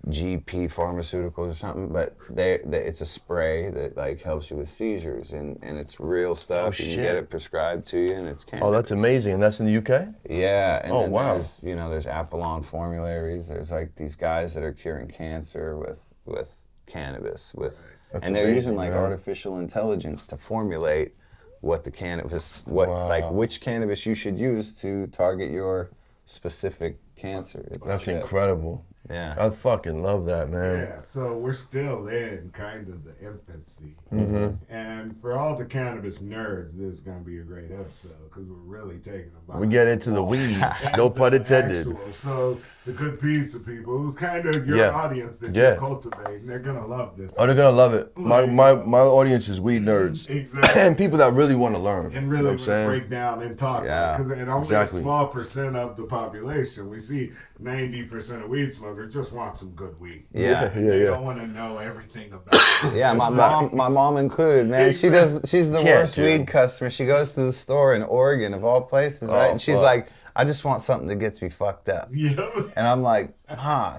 GP Pharmaceuticals or something, but they it's a spray that like helps you with seizures, and it's real stuff. You can get shit. it prescribed to you, and it's cannabis. Oh, that's amazing. And that's in the UK? Yeah, and Oh, then wow. there's Apollon formularies. There's like these guys that are curing cancer with cannabis, That's and they're amazing, using like man. artificial intelligence to formulate what the cannabis, like which cannabis you should use to target your specific cancer. That's incredible. Yeah. I fucking love that, man. Yeah, so we're still in kind of the infancy. Mm-hmm. And for all the cannabis nerds, this is going to be a great episode because we're really taking about We get into the weeds. No pun intended. So the good pizza people, who's kind of your Yeah. audience that Yeah. you're cultivating, they're going to love this. Oh, they're gonna love it. My audience is weed nerds. Exactly. And people that really want to learn. And You know really what I'm saying? break down and talk Yeah, because it only exactly. a small percent of the population. We see 90% of weed smokers just want some good weed. Yeah. They don't want to know everything about it. Yeah, my mom included, man. Exactly. She's the worst weed customer. She goes to the store in Oregon, of all places, right? And she's like, I just want something that gets me fucked up. Yep. And I'm like,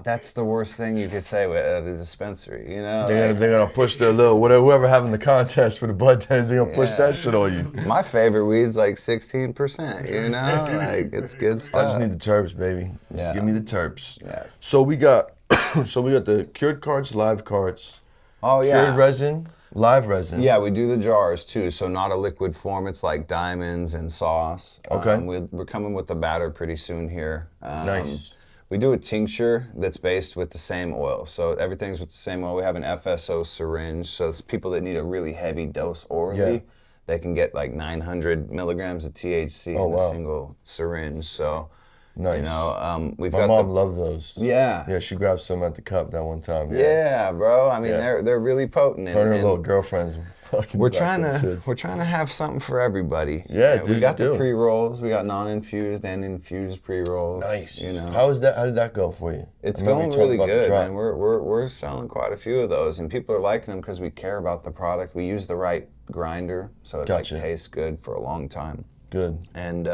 that's the worst thing you could say at a dispensary, you know? They're gonna push their little whoever having the contest for the bud tenders, they're gonna push that shit on you. My favorite weed's like 16%, you know? Like, it's good stuff. I just need the terps, baby. Just give me the terps. Yeah. So we got the cured carts, live carts. Oh yeah. Cured resin, live resin. Yeah, we do the jars too, so not a liquid form. It's like diamonds and sauce. Okay. We're coming with the batter pretty soon here. Nice. We do a tincture that's based with the same oil. So everything's with the same oil. We have an FSO syringe, so it's people that need a really heavy dose orally. They can get like 900 milligrams of THC in a single syringe. So, nice. You know, My mom loved those. Yeah. Yeah, she grabbed some at the cup that one time. Yeah, bro. I mean, they're really potent. Her and her little girlfriends fucking. We're trying to have something for everybody. Yeah, dude, we got the pre-rolls. We got non-infused and infused pre-rolls. Nice. You know, how did that go for you? It's going really good, man. We're selling quite a few of those, and people are liking them because we care about the product. We use the right grinder, so it tastes good for a long time. Good. And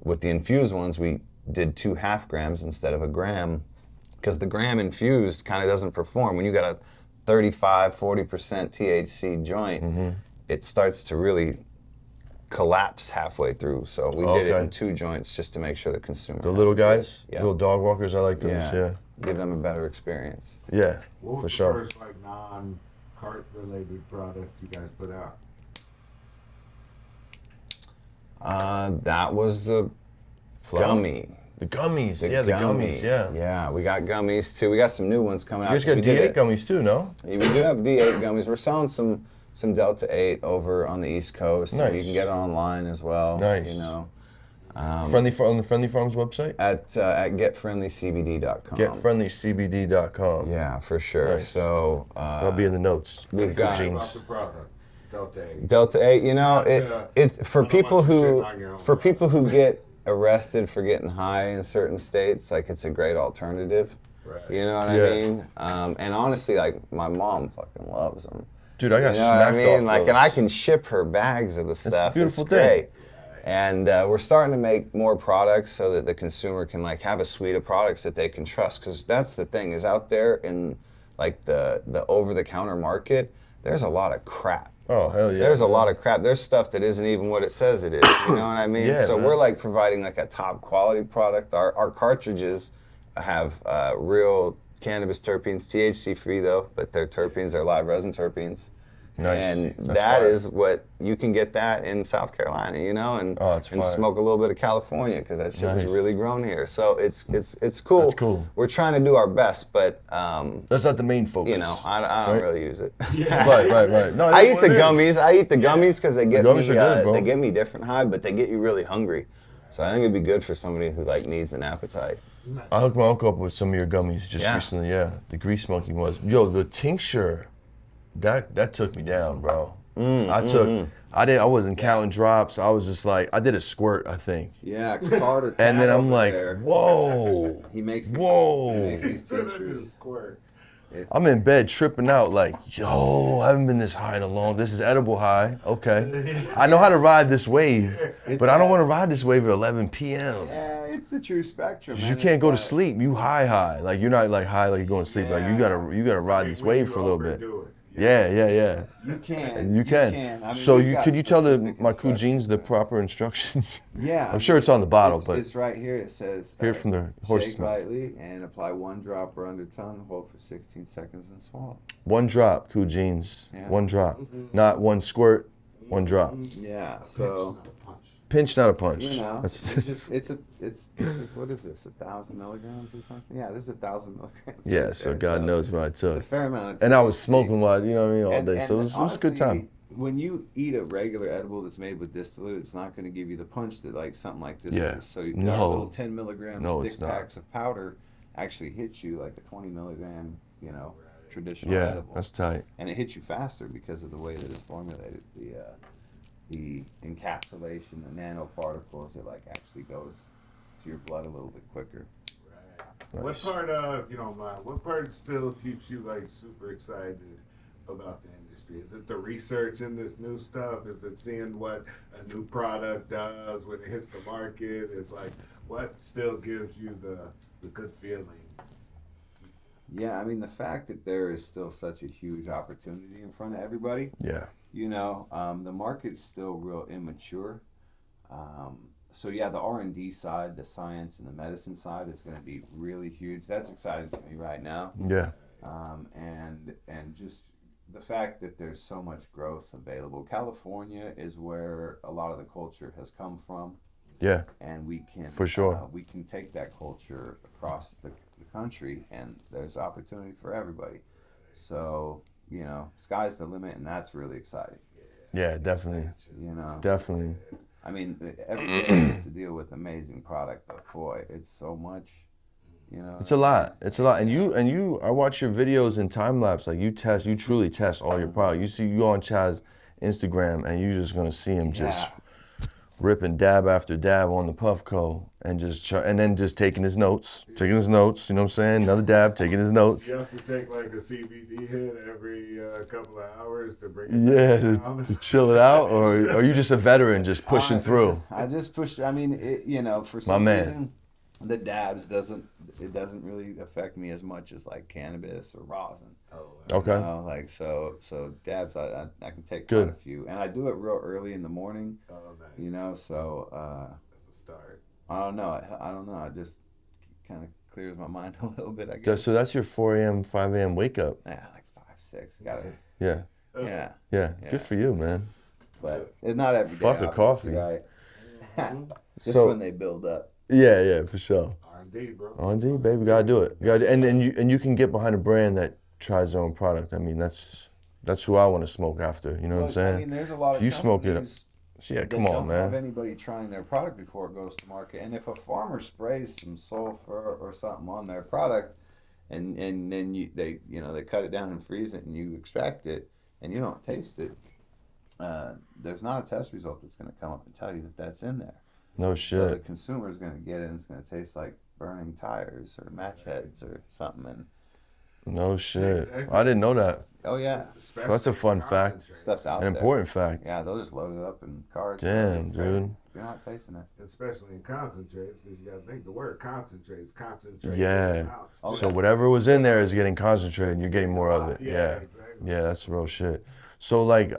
with the infused ones, we did 2 half grams instead of a gram, because the gram infused kind of doesn't perform. When you got a 35-40% THC joint, it starts to really collapse halfway through. So we did it in 2 joints just to make sure the consumer. The little guys, little dog walkers, I like those. Yeah. Give them a better experience. Yeah, what was for sure. the first like non-cart related product you guys put out? That was the gummy. The gummies, the gummies, Yeah, we got gummies too. We got some new ones coming out. You guys got D8 gummies too, no? Yeah, we do have D8 gummies. We're selling some Delta 8 over on the East Coast. Nice. You can get it online as well. Nice. You know. On the Friendly Farms website? At getfriendlycbd.com. Getfriendlycbd.com. Yeah, for sure. Nice. So that'll be in the notes. We've got the product, Delta 8. Delta 8. You know, it's for people who get arrested for getting high in certain states. Like, it's a great alternative. Right. You know what I mean? And honestly, like, my mom fucking loves them. Dude, I got you know what I mean? off Like, those. and I can ship her bags of the stuff. It's a beautiful it's great. thing. And we're starting to make more products so that the consumer can like have a suite of products that they can trust. Because that's the thing, is out there in like the over-the-counter market, there's a lot of crap. Oh, hell yeah. There's a lot of crap. There's stuff that isn't even what it says it is. You know what I mean? So we're like providing like a top quality product. Our cartridges have real cannabis terpenes, THC free though, but their terpenes are live resin terpenes. Nice. And That's that fire. is what you can get that in South Carolina, you know, and smoke a little bit of California because that shit was really grown here. So it's cool. That's cool. We're trying to do our best, but that's not the main focus. you know, I don't really use it. Right. No, I eat the gummies. I eat the gummies because they get me. Gummies are good, bro. They get me different high, but they get you really hungry. So I think it'd be good for somebody who like needs an appetite. I hooked my uncle up with some of your gummies just recently. Yeah, the grease monkey was. Yo, the tincture, that took me down, bro. I wasn't counting drops. I was just like, I did a squirt, I think. Yeah, Carter. And then I'm like, whoa. He makes these tinctures. I'm in bed tripping out like, yo, I haven't been this high in a long. This is edible high. Okay. I know how to ride this wave, but I don't want to ride this wave at 11 p.m. Yeah, it's the true spectrum. You can't go to sleep. You high. Like, you're not like high like you're going to sleep. Like, you gotta ride this wave for a little bit. Yeah. You can. You can. I mean, So we've got could you tell specific my instructions. coujins the proper instructions? Yeah. I'm sure it's on the bottle, but it's right here. It says hear it from the horse's shake mouth. lightly and apply 1 drop or under tongue. Hold for 16 seconds and swallow. 1 drop, coujins. Yeah. 1 drop, not 1 squirt. 1 drop. Yeah. So Pinch, not a punch. you know, That's- it's what is this? 1,000 milligrams or something? Yeah, there's 1,000 milligrams. yeah. right So there. God knows what I It's a took. fair amount of And I THC. was smoking what, you know what I mean, all day. So it was a good honestly, time. When you eat a regular edible that's made with distillate, it's not going to give you the punch that like something like this Yeah. is. So you No. got little 10 milligram No, it's stick not. packs of powder actually hits you like a 20 milligram, traditional Yeah, edible. that's tight. And it hits you faster because of the way that it's formulated. The encapsulation, the nanoparticles, it like actually goes to your blood a little bit quicker. What part of, if you don't mind, what part still keeps you like super excited about the industry? Is it the research in this new stuff? Is it seeing what a new product does when it hits the market? It's like, what still gives you the good feelings? Yeah, I mean, the fact that there is still such a huge opportunity in front of everybody. Yeah. You know, the market's still real immature. So yeah, the R&D side, the science and the medicine side is going to be really huge. That's exciting to me right now. Yeah. And just the fact that there's so much growth available. California is where a lot of the culture has come from. Yeah. And we can for sure we can take that culture across the country, and there's opportunity for everybody. So, you know, sky's the limit, and that's really exciting. Yeah, definitely. You know, definitely. I mean, every day I get to deal with amazing product, but boy, it's so much. You know, it's a lot. It's a lot. And you, I watch your videos in time lapse. Like you truly test all your product. You go on Chaz Instagram, and you're just gonna see him just ripping dab after dab on the Puffco, and then just taking his notes. You know what I'm saying? Another dab, taking his notes. You have to take like a CBD hit every couple of hours to bring it down. to chill it out, or are you just a veteran just pushing through? I just push. I mean, you know, for some reason, the dabs doesn't really affect me as much as like cannabis or rosin. Okay. You know, like so dabs I can take quite a few, and I do it real early in the morning. Oh, nice. You know, so that's a start. I don't know. It just kind of clears my mind a little bit, I guess. So that's your 4 a.m., 5 a.m. wake up. Yeah, like 5, 6. Got it. Yeah. Yeah. Good for you, man. But it's not every day. Fuck a coffee. Right? Just So when they build up. Yeah, for sure. R&D, bro. R&D, baby, gotta do it. And you can get behind a brand that tries their own product. I mean, that's who I want to smoke after. You know what I'm saying? I mean, there's a lot of you smoke it. Yeah, they come on, don't have man. anybody trying their product before it goes to market. And if a farmer sprays some sulfur or something on their product, and then they cut it down and freeze it, and you extract it, and you don't taste it, there's not a test result that's going to come up and tell you that that's in there. No So the shit. consumer is going to get it, and it's going to taste like burning tires or match heads or something. And No shit. I didn't know that. oh yeah, That's a fun fact. stuff's out An there. important fact. Yeah, they'll just load it up in cars. Damn, It's crazy. dude. You're not tasting it. Especially in concentrates, because you got to think the word concentrate. Yeah. Okay. So whatever was in there is getting concentrated, and you're getting more of it. Yeah. Exactly. Yeah, that's real shit. So like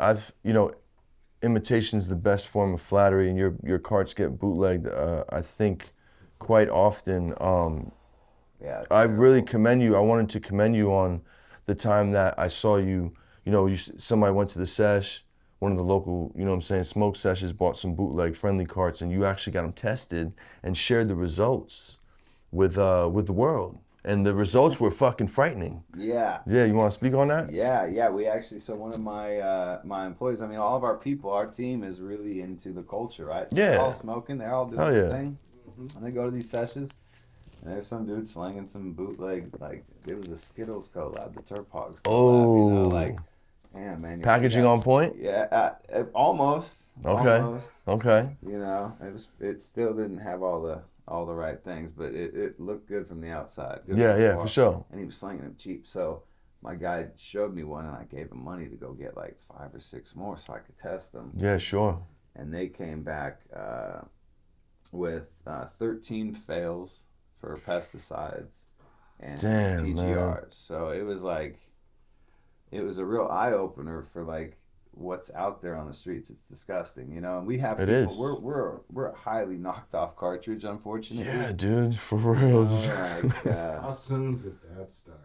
imitation's the best form of flattery, and your carts get bootlegged. I think quite often. Yeah. I really commend you. I wanted to commend you on the time that I saw you. Somebody went to the sesh, one of the local, smoke sessions, bought some bootleg friendly carts, and you actually got them tested and shared the results with the world. And the results were fucking frightening. Yeah. Yeah, you want to speak on that? Yeah. We actually, so one of my my employees, I mean, all of our people, our team is really into the culture, right? So they're all smoking, they're all doing their thing. And they go to these sessions, and there's some dude slinging some bootleg, like, it was a Skittles collab, the Turpogs collab, damn, man. Packaging on point? Yeah, almost. Okay. Almost. Okay. It still didn't have all the right things, but it looked good from the outside. Yeah, for sure. And he was slinging them cheap. So my guy showed me one, and I gave him money to go get like 5 or 6 more so I could test them. Yeah, sure. And they came back with 13 fails for pesticides and PGRs. Man. So it was a real eye opener for like what's out there on the streets. It's disgusting, And we have It people. is. We're a highly knocked off cartridge, unfortunately. Yeah, dude, for real. How soon did that start?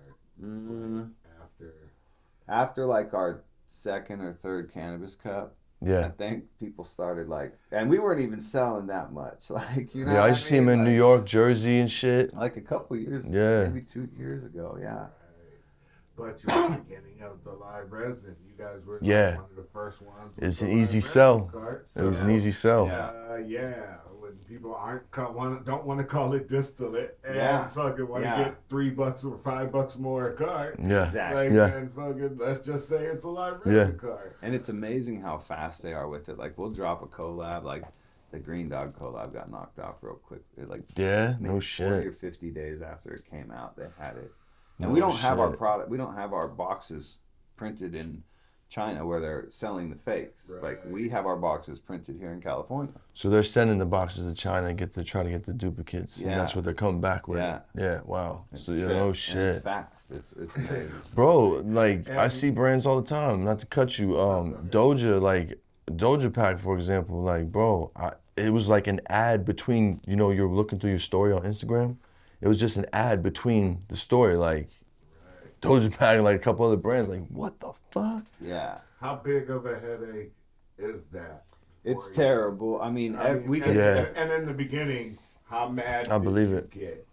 After like our 2nd or 3rd cannabis cup. Yeah. I think people started and we weren't even selling that much. I used to see him in New York, Jersey and shit. Like a couple years, maybe 2 years ago, yeah. But you're the beginning of the live resin. You guys were Yeah. one of the first ones. It's with an the easy live resin sell. carts. It was an easy sell. When people don't want to call it distillate and fucking want to get $3 or $5 more a cart. Yeah. Exactly. Then fucking let's just say it's a live resin cart. And it's amazing how fast they are with it. Like we'll drop a collab, like the Green Dog collab got knocked off real quick. It like no shit. 40 or 50 days after it came out, they had it. And we don't have our product. We don't have our boxes printed in China where they're selling the fakes. Right. Like we have our boxes printed here in California. So they're sending the boxes to China and try to get the duplicates, and that's what they're coming back with. Yeah. Wow. So shit. And it's fast. It's amazing. Bro, like I see brands all the time. Not to cut you, Doja Pack, for example. Like, bro, it was like an ad between. You're looking through your story on Instagram. It was just an ad between the story, like. Doja Pack and like a couple other brands, like what the fuck? Yeah. How big of a headache is that? It's terrible. I mean, we can. And in the beginning, how mad did you get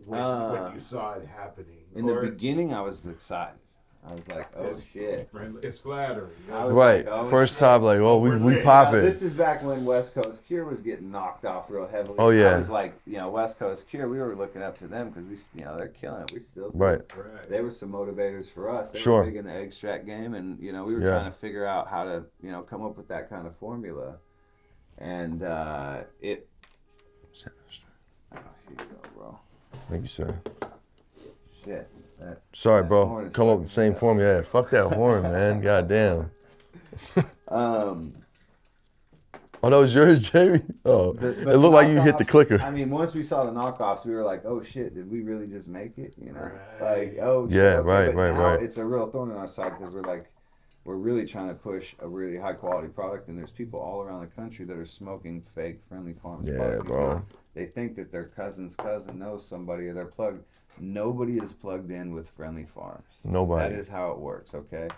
when you saw it happening? In the beginning, I was excited. I was like, oh shit. It's flattering. Right. Like, first time, like, oh, we pop it. This is back when West Coast Cure was getting knocked off real heavily. Oh, yeah. I was like, West Coast Cure, we were looking up to them because they're killing it. We still do. Right. They were some motivators for us. They were big in the extract game, and, we were trying to figure out how to, come up with that kind of formula. And it... Oh, here you go, bro. Thank you, sir. Shit. Sorry, bro. Come up with the same formula. Yeah, fuck that horn, man. Goddamn. Oh, that was yours, Jamie? Oh, it looked like you hit the clicker. I mean, once we saw the knockoffs, we were like, oh shit, did we really just make it? Like, oh shit. Yeah, okay. right. It's a real thorn in our side because we're really trying to push a really high quality product, and there's people all around the country that are smoking fake Friendly Farms. Yeah, bro. They think that their cousin's cousin knows somebody, or they're plugged. Nobody is plugged in with Friendly Farms. Nobody. That is how it works, okay?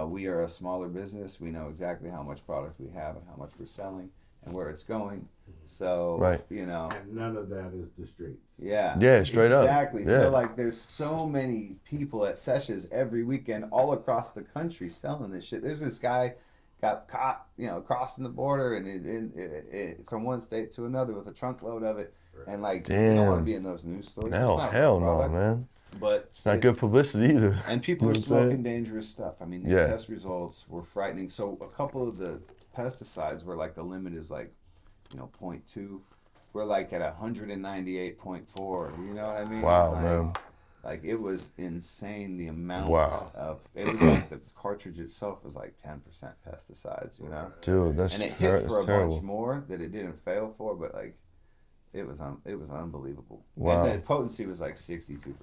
We are a smaller business. We know exactly how much product we have and how much we're selling and where it's going. So, And none of that is the streets. Yeah. Yeah, straight up. Exactly. Yeah. So, like, there's so many people at sessions every weekend all across the country selling this shit. There's this guy got caught, crossing the border and from one state to another with a trunk load of it. And like, you don't want to be in those news stories. No, hell no, man. But it's not good publicity either. And people are smoking dangerous stuff. I mean, the test results were frightening. So a couple of the pesticides where like the limit is like, 0.2. We're like at 198.4. You know what I mean? Wow, man. Like it was insane the amount of. It was like the cartridge itself was like 10% pesticides. Dude, that's and it hit for a bunch more that it didn't fail for, but like. It was unbelievable. Wow. And the potency was like 62% or something.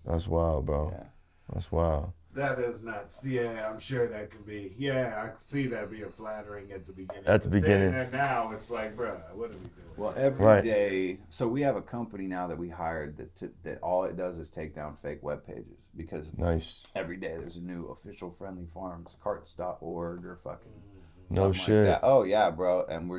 That's wild, bro. Yeah. That's wild. That is nuts. Yeah, I'm sure that can be. Yeah, I see that being flattering at the beginning. At the beginning. And now it's like, bro, what are we doing? Well, every day. So we have a company now that we hired that all it does is take down fake web pages because every day there's a new official Friendly Farms carts.org or fucking no shit. Like that. Oh yeah, bro. And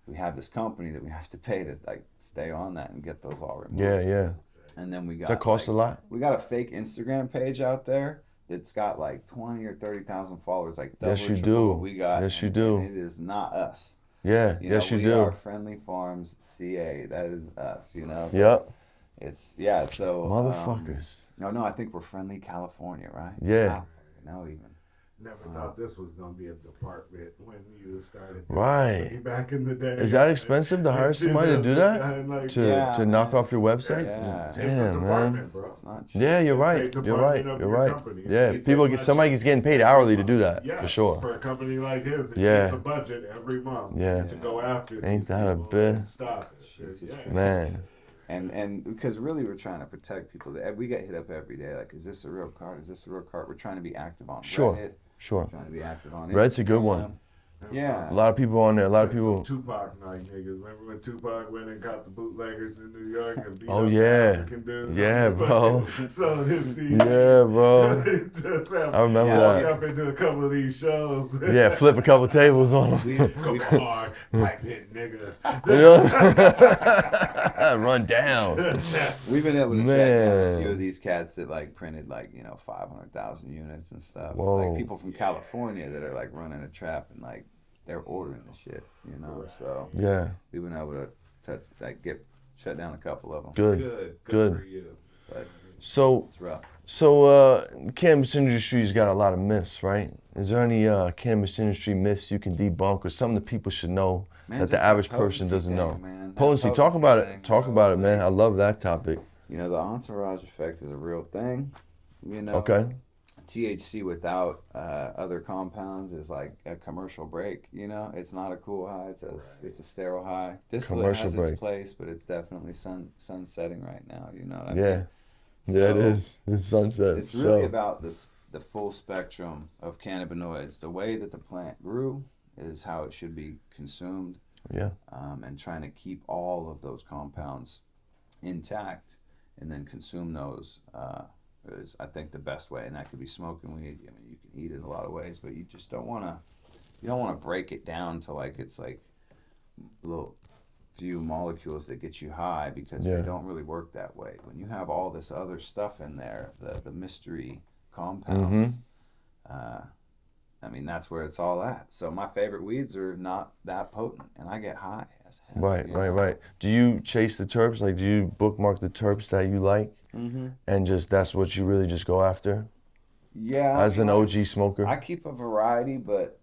we have this company that we have to pay to like stay on that and get those all removed. Yeah. And then we got. Does that cost a lot? We got a fake Instagram page out there that's got like 20 or 30,000 followers, like double. Yes, you do. What we got. Yes, you do. And it is not us. Yeah. Yes, you do. We are Friendly Farms CA. That is us. Yep. It's So motherfuckers. No. I think we're Friendly California, right? Yeah. No, even. Never thought this was going to be a department when you started. Right. Back in the day. Is that expensive to hire somebody to do that? To knock off your website? Yeah. Damn, man. Bro. Yeah, you're right. You're right. Yeah, somebody's getting paid hourly to do that, for sure. For a company like his, it's a budget every month to go after. Ain't that a bit? Stop it. Man. And because really we're trying to protect people. We get hit up every day. Like, is this a real card? Is this a real card? We're trying to be active on Reddit. Sure. Trying to be active on Reddit's a good one. Yeah. A lot of people on there. A lot of people. Tupac night niggas. Remember when Tupac went and got the bootleggers in New York and beat up African dudes? Yeah, bro. So his CD. Yeah, bro. I remember that. Walk up into a couple of these shows. Yeah, flip a couple tables on them. Go hard, black hit nigga. Run down. We've been able to check out a few of these cats that like printed like 500,000 units and stuff. Whoa. Like people from California that are like running a trap and like they're ordering the shit, So we've been able to shut down a couple of them. Good for you. But So it's rough. So the cannabis industry's got a lot of myths, right? Is there any cannabis industry myths you can debunk, or something that people should know that the average person doesn't know? Man. Potency, talk about it. Talk about it, man. I love that topic. You know, the entourage effect is a real thing. You know, okay. THC without other compounds is like a commercial break. You know, it's not a cool high. It's a sterile high. Distillate has its place, but it's definitely sunsetting right now. You know what I mean? Yeah, it is. It's sunset. It's really about the full spectrum of cannabinoids. The way that the plant grew is how it should be consumed. Yeah. And trying to keep all of those compounds intact and then consume those is, I think, the best way. And that could be smoking weed. I mean, you can eat it in a lot of ways, but you just don't want to break it down to like it's like little few molecules that get you high, because they don't really work that way. When you have all this other stuff in there, the mystery compounds, I mean, that's where it's all at. So my favorite weeds are not that potent, and I get high as hell. Right. Do you chase the terps? Like, do you bookmark the terps that you like, and just that's what you really just go after? Yeah. As an OG smoker, I keep a variety, but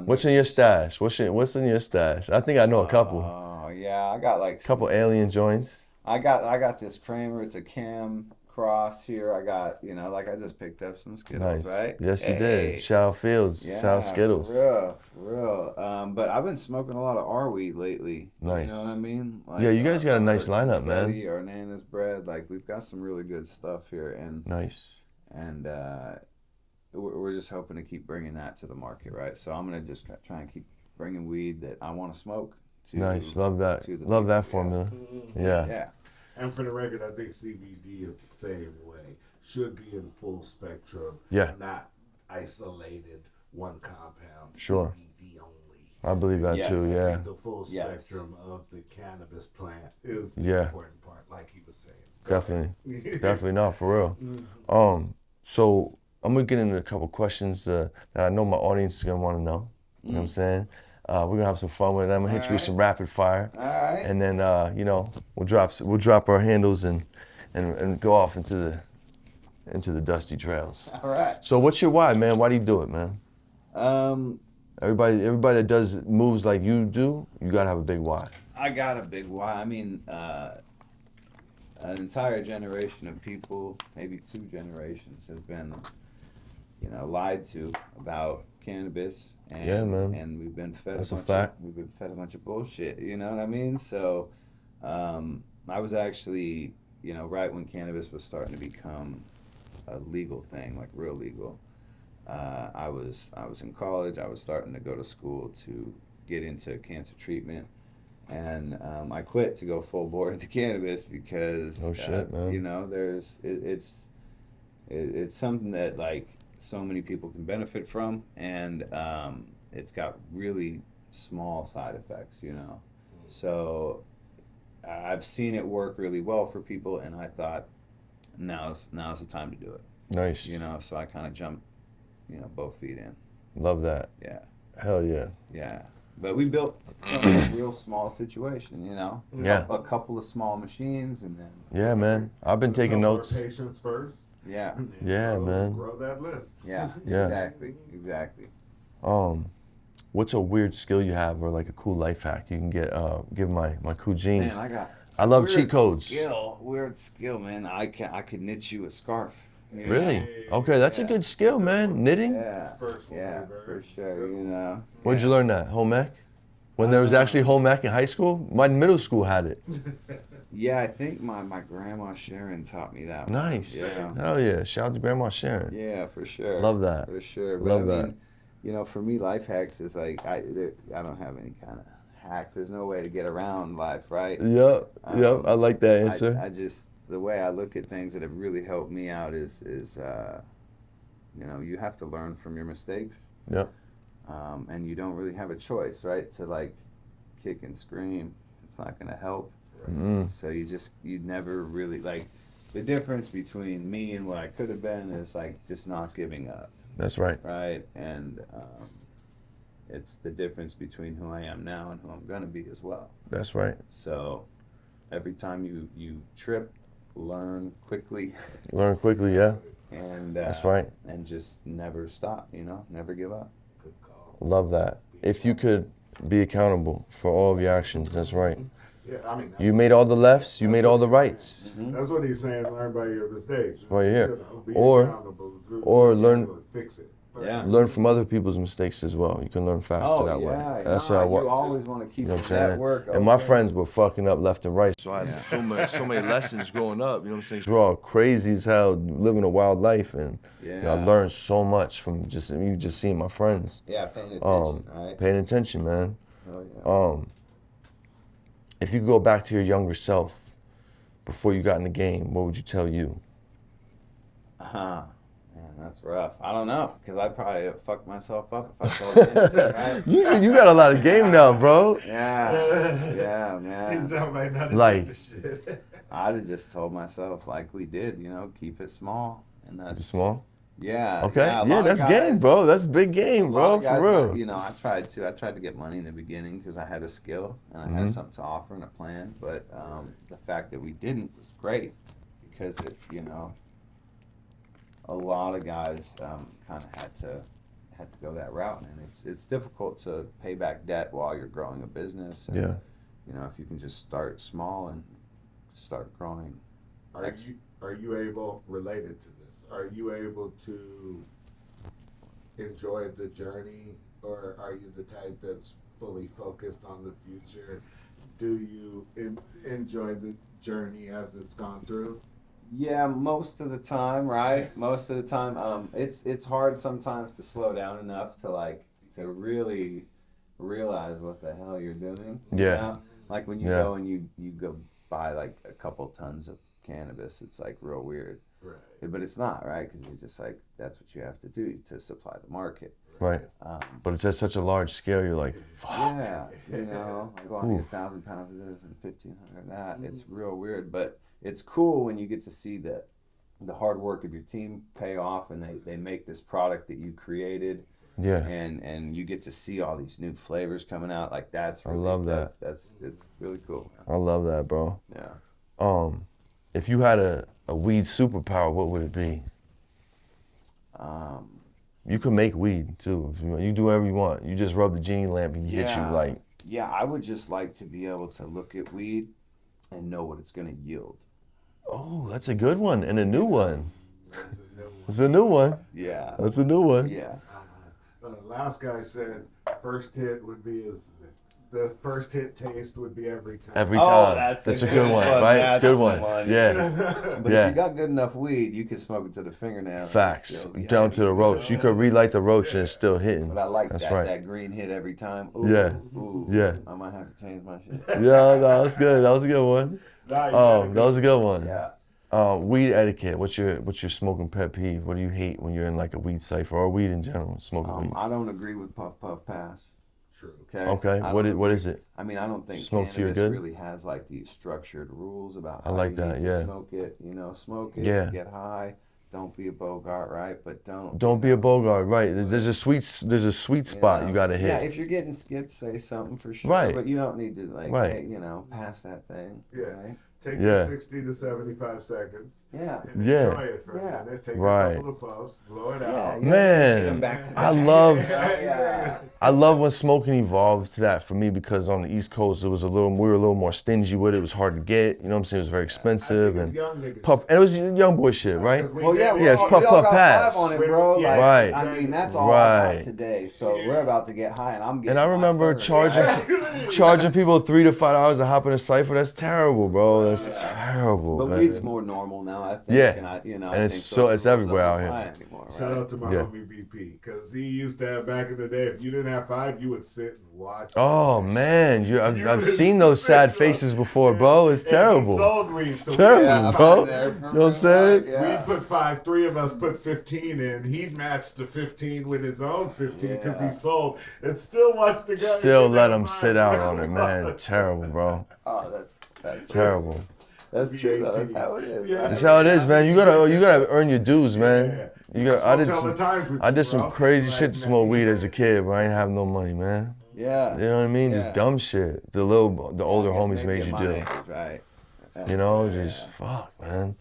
what's in your stash? What's in your stash? I think I know a couple. Oh yeah, I got like a couple alien joints. I got this Kramer. It's a Cam Cross here. I got, like I just picked up some Skittles, right? Yes, you did. Shout out Fields. Shout out Skittles. For real. But I've been smoking a lot of R weed lately. Nice. You know what I mean? Like, yeah, you guys got a nice lineup, man. Our Nana's bread. Like, we've got some really good stuff here, and nice. And we're just hoping to keep bringing that to the market, right? So I'm gonna just try and keep bringing weed that I want to smoke. Nice. Love that. Love that formula. Yeah. And for the record, I think CBD is the same way. Should be in full spectrum. Yeah. Not isolated one compound. Sure. CBD only. I believe that too. Yeah. The full spectrum of the cannabis plant is the important part, like he was saying. Definitely not, for real. So I'm gonna get into a couple questions that I know my audience is gonna want to know. You know what I'm saying? We're gonna have some fun with it. I'm gonna hit you with some rapid fire. All right. And then we'll drop our handles and go off into the dusty trails. All right. So what's your why, man? Why do you do it, man? Everybody that does moves like you do, you gotta have a big why. I got a big why. I mean, an entire generation of people, maybe 2 generations, has been, lied to about cannabis. And, and we've been fed we've been fed a bunch of bullshit, you know what I mean? So I was actually, right when cannabis was starting to become a legal thing, like real legal, I was in college. I was starting to go to school to get into cancer treatment, and I quit to go full bore into cannabis because it's something that like so many people can benefit from, and it's got really small side effects, So I've seen it work really well for people, and I thought now's the time to do it. Nice. So I kind of jumped, both feet in. Love that. Yeah. Hell yeah. Yeah. But we built a real small situation, Yeah. A couple of small machines, and then. Yeah, man. I've been taking notes. Patients first. Yeah. Yeah, man. Grow that list. Yeah. Exactly. What's a weird skill you have, or like a cool life hack you can give my cool genes? Man, I love cheat codes. Weird skill, man. I could knit you a scarf. Really? Okay, that's a good skill, man. Knitting? Yeah. For sure, Where'd you learn that? Home ec? When there was actually home ec in high school? My middle school had it. Yeah, I think my grandma Sharon taught me that. Nice. Yeah. Hell yeah. Shout out to Grandma Sharon. Yeah, for sure. Love that. For sure. Love that. For me, life hacks is like, I don't have any kind of hacks. There's no way to get around life, right? Yep. I like that answer. I just, the way I look at things that have really helped me out is you have to learn from your mistakes. Yep. And you don't really have a choice, right? To like kick and scream, it's not going to help. Mm-hmm. So you never really, like, the difference between me and what I could have been is like just not giving up. That's right. Right. And it's the difference between who I am now and who I'm going to be as well. That's right. So every time you trip learn quickly. Learn quickly, yeah. And that's right. And just never stop, never give up. Good call. Love that. If you could be accountable for all of your actions, that's right. Yeah, I mean, you made all the lefts, you made all the rights. Mm-hmm. That's what he's saying. Learn by your mistakes. Right here. Be or learn. Fix it. Yeah. Learn from other people's mistakes as well. You can learn faster that way. That's how I work. You always want to keep that work. And my friends were fucking up left and right. So I had so many lessons growing up. You know what I'm saying? We're all crazy as hell, living a wild life, and I learned so much from just seeing my friends. Yeah, paying attention. Right? Paying attention, man. Oh, yeah. If you could go back to your younger self before you got in the game, what would you tell you? Man, that's rough. I don't know, because I'd probably fuck myself up if I told anything, right? You got a lot of game now, bro. Yeah, man. He's talking about nothing like, shit. I'd have just told myself like we did, keep it small. And that's small? Yeah. Okay. Yeah, that's game, bro. That's big game, bro. For real. I tried to get money in the beginning because I had a skill and I had something to offer and a plan. But the fact that we didn't was great because a lot of guys kind of had to go that route, and it's difficult to pay back debt while you're growing a business. And, if you can just start small and start growing. Are you able, related to this, are you able to enjoy the journey, or are you the type that's fully focused on the future? Do you enjoy the journey as it's gone through? Yeah, most of the time, right? Most of the time, it's hard sometimes to slow down enough to really realize what the hell you're doing. Yeah. Like when you go and you go buy like a couple tons of cannabis, it's like real weird. Right. But it's not, right? Because you're just like, that's what you have to do to supply the market. Right. But it's at such a large scale, you're like, fuck. Yeah, like, I need 1,000 pounds of this and 1,500 of that. It's real weird, but it's cool when you get to see the hard work of your team pay off, and they make this product that you created. Yeah. And you get to see all these new flavors coming out. Like that's really, I love that. It's really cool. I love that, bro. Yeah. If you had a weed superpower, what would it be? You could make weed too. You do whatever you want. You just rub the genie lamp and hit you like. Yeah, I would just like to be able to look at weed and know what it's gonna yield. Oh, that's a good one and a new one. It's a new one. Yeah. That's a new one. Yeah. The last guy said first hit would be the first hit taste would be every time. Every time. That's a good one, right? Good one. Yeah. But if you got good enough weed, you can smoke it to the fingernail. Facts. Down to the roach. You could relight the roach and it's still hitting. But I like that's that, right. That green hit every time. Ooh, Ooh. Yeah. I might have to change my shit. Yeah, no, that's good. That was a good one. That was a good one. Yeah. Weed etiquette. What's your smoking pet peeve? What do you hate when you're in like a weed cipher or weed in general? Smoking weed. I don't agree with puff puff pass. True. Okay. What is it? I mean, I don't think Smoke cannabis really has like these structured rules about how you need to smoke it. Smoke it, get high. Don't be a Bogart, right? But don't be a Bogart, right? There's a sweet spot you gotta hit. Yeah, if you're getting skipped, say something for sure. Right. But you don't need to hey, pass that thing. Yeah. Right? Take your 60 to 75 seconds. Yeah. And enjoy it for a minute. Take a couple of puffs, blow it out. Man, I love when smoking evolved to that for me, because on the East Coast we were a little more stingy with it. It was hard to get. You know what I'm saying? It was very expensive and puff. And it was young boy shit, right? It's puff pass. On it, bro. Right. I mean, that's all I got today. So we're about to get high, and I'm getting. And I remember charging people $3 to $5 to hop in a cipher. That's terrible, bro. That's terrible. But weed's more normal now, I think. Yeah. And it's everywhere out here. Anymore, Shout out to my homie BP, because he used to have, back in the day, if you didn't have 5, you would sit and watch. Oh man, I've seen those sad faces before, bro. It's terrible. Sold weed, it's terrible, bro. You know what I'm saying? We put 5, 3 of us put 15 in. He matched the 15 with his own 15 because he sold, and still watched the guy. Still let him sit out on it, man. Terrible, bro. Oh, that's terrible. That's true. That's how it is. Yeah. That's how it is, man. You gotta earn your dues, man. I did some crazy shit to smoke weed as a kid, but I ain't have no money, man. Yeah. You know what I mean? Just dumb shit. The older homies made you do. Right. You know, just fuck, man.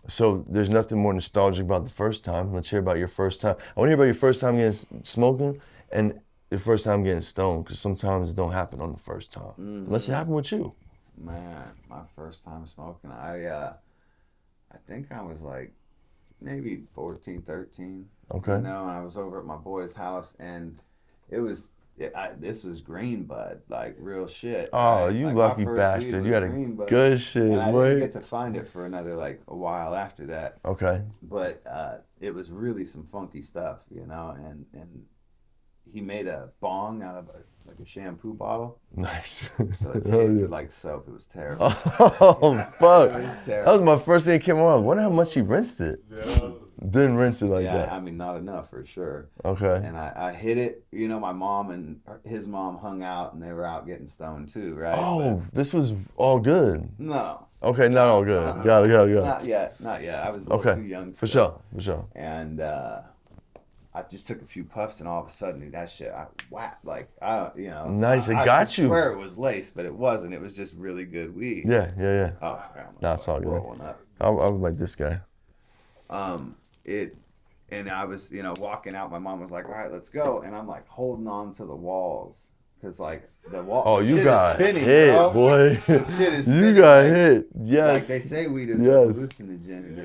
So there's nothing more nostalgic about the first time. Let's hear about your first time. I want to hear about your first time getting smoking and your first time getting stoned, because sometimes it don't happen on the first time. Unless it happened with you. Man, my first time smoking, I think I was like maybe 14, 13. Okay. You know, and I was over at my boy's house, and this was green bud, like real shit. Oh, right? you like lucky bastard. You got a bud, good shit, and I boy. didn't get to find it for another like a while after that. Okay. But it was really some funky stuff, you know, and he made a bong out of a shampoo bottle. Nice. So it tasted like soap. It was terrible. Oh, fuck. It That was my first thing that came around. I wonder how much he rinsed it. Yeah. Didn't rinse it like yeah, that. I mean, not enough for sure. Okay. And I hit it. You know, my mom and his mom hung out, and they were out getting stoned too, right? Oh, this was all good. No. Okay, not all good. Got it. Not yet. I was a little too young. For still. sure. And I just took a few puffs, and all of a sudden, that shit, I whacked. Like, I don't, you know. Nice, it got I you. I swear it was laced, but it wasn't. It was just really good weed. Yeah. Oh, Nah, it's all good. rolling up. I was like this guy. And I was, you know, walking out. My mom was like, "All right, let's go," and I'm like holding on to the walls. Cause like the wall. Oh, you shit got is spinning, hit, bro. boy. The shit is You spinning, got like, hit. Yes. Like they say, weed is a hallucinogen, and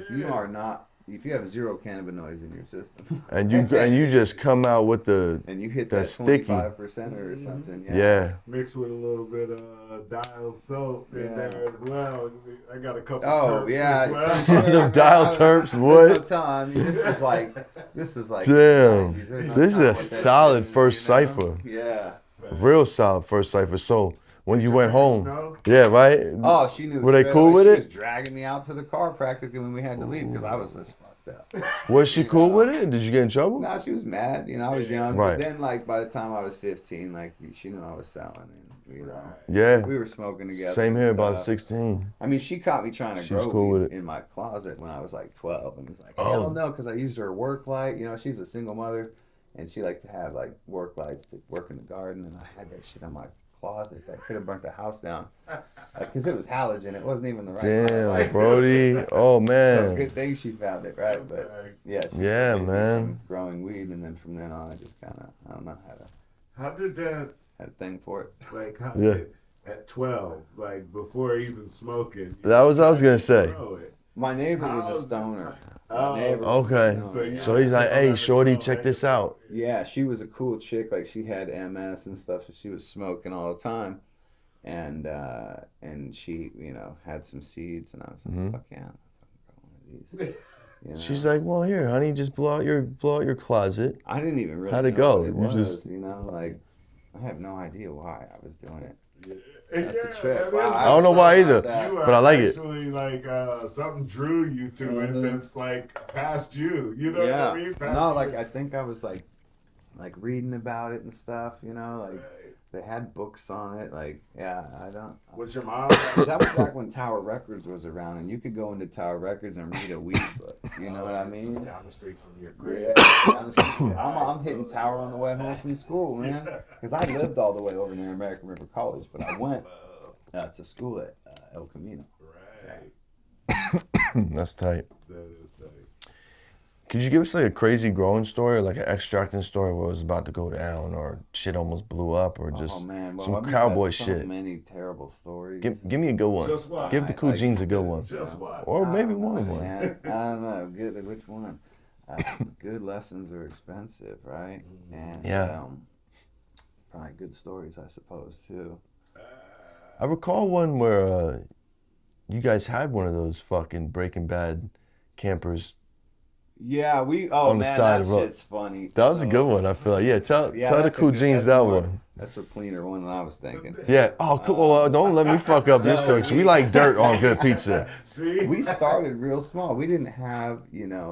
if you have zero cannabinoids in your system, and you just come out with the and you hit that that sticky 25% or something, yeah. Mixed with a little bit of dial soap in there as well. I got a couple Oh terps yeah, as well. The dial terps, what? I mean, this is like Damn. 90s. There's no This is telling a what that solid shit is, first you know? cipher. Yeah. Real solid first cipher. So when you went home, know? yeah, right? Oh, she knew. Were they straight cool away. with She it? was dragging me out to the car practically when we had to leave because I was just fucked up. Was she cool with it? Did you get in trouble? No, she was mad. You know, I was young. Right. But then, like, by the time I was 15, like, she knew I was selling. And, you know, Yeah. we were smoking together. Same here, and about stuff. 16. I mean, she caught me trying to She was grow cool with weed it. in my closet when I was like 12. And was like, Oh. hell no, because I used her work light. You know, she's a single mother. And she liked to have, like, work lights to work in the garden. And I had that shit in my closet that could have burnt the house down. Because it was halogen. It wasn't even the right kind. Damn, Brody. Oh, So man. good thing she found it, right? But yeah, she Yeah, made me man. some growing weed, and then from then on, I just kind of, I don't know, How did that, had a thing for it. like, Yeah. at 12, like, before even smoking? That was what I was going to say. Grow it? My neighbor was a stoner. My neighbor was a Okay. stoner, So he's like, hey, shorty, check this out. yeah, she was a cool chick. Like she had MS and stuff, so she was smoking all the time, and she, you know, had some seeds, and I was like, fuck yeah, I'm fucking growing one of these. You know? She's like, well, here, honey, just blow out your closet. I didn't even really How'd it know go? what it You was, just- you know, like I have no idea why I was doing it. That's That's a trip. Wow, I don't know why either, that. but I like it. Actually, like, something drew you to it that's, like, past you. You know Yeah. what I mean? Past No, you. like I think I was like reading about it and stuff, you know, like they had books on it. Like, yeah, I don't. Was your mom? That was back when Tower Records was around, and you could go into Tower Records and read a weed book. You know what I mean? Down the street from your crib. Yeah, down the street. I'm hitting Tower on the way home from school, man. Because I lived all the way over near American River College, but I went to school at El Camino. Right. That's tight. That is tight. Could you give us like a crazy growing story, or like an extracting story where it was about to go down, or shit almost blew up, or just some I've cowboy had so shit? many terrible stories. Give me a good one. Just one. Give the cool jeans a good one. Just one. Or maybe one of one. Man, I don't know. Good, which one? Good lessons are expensive, right? And Yeah. probably good stories, I suppose, too. I recall one where you guys had one of those fucking Breaking Bad campers. Yeah, On the side that of road. shit's funny. That was a good one, I feel like. Yeah, tell the that's a cool good- jeans that's that more- one. That's a cleaner one than I was thinking. Yeah. Oh, cool. Well, don't let me fuck up this story. 'Cause we like dirt on good pizza. See? We started real small. We didn't have,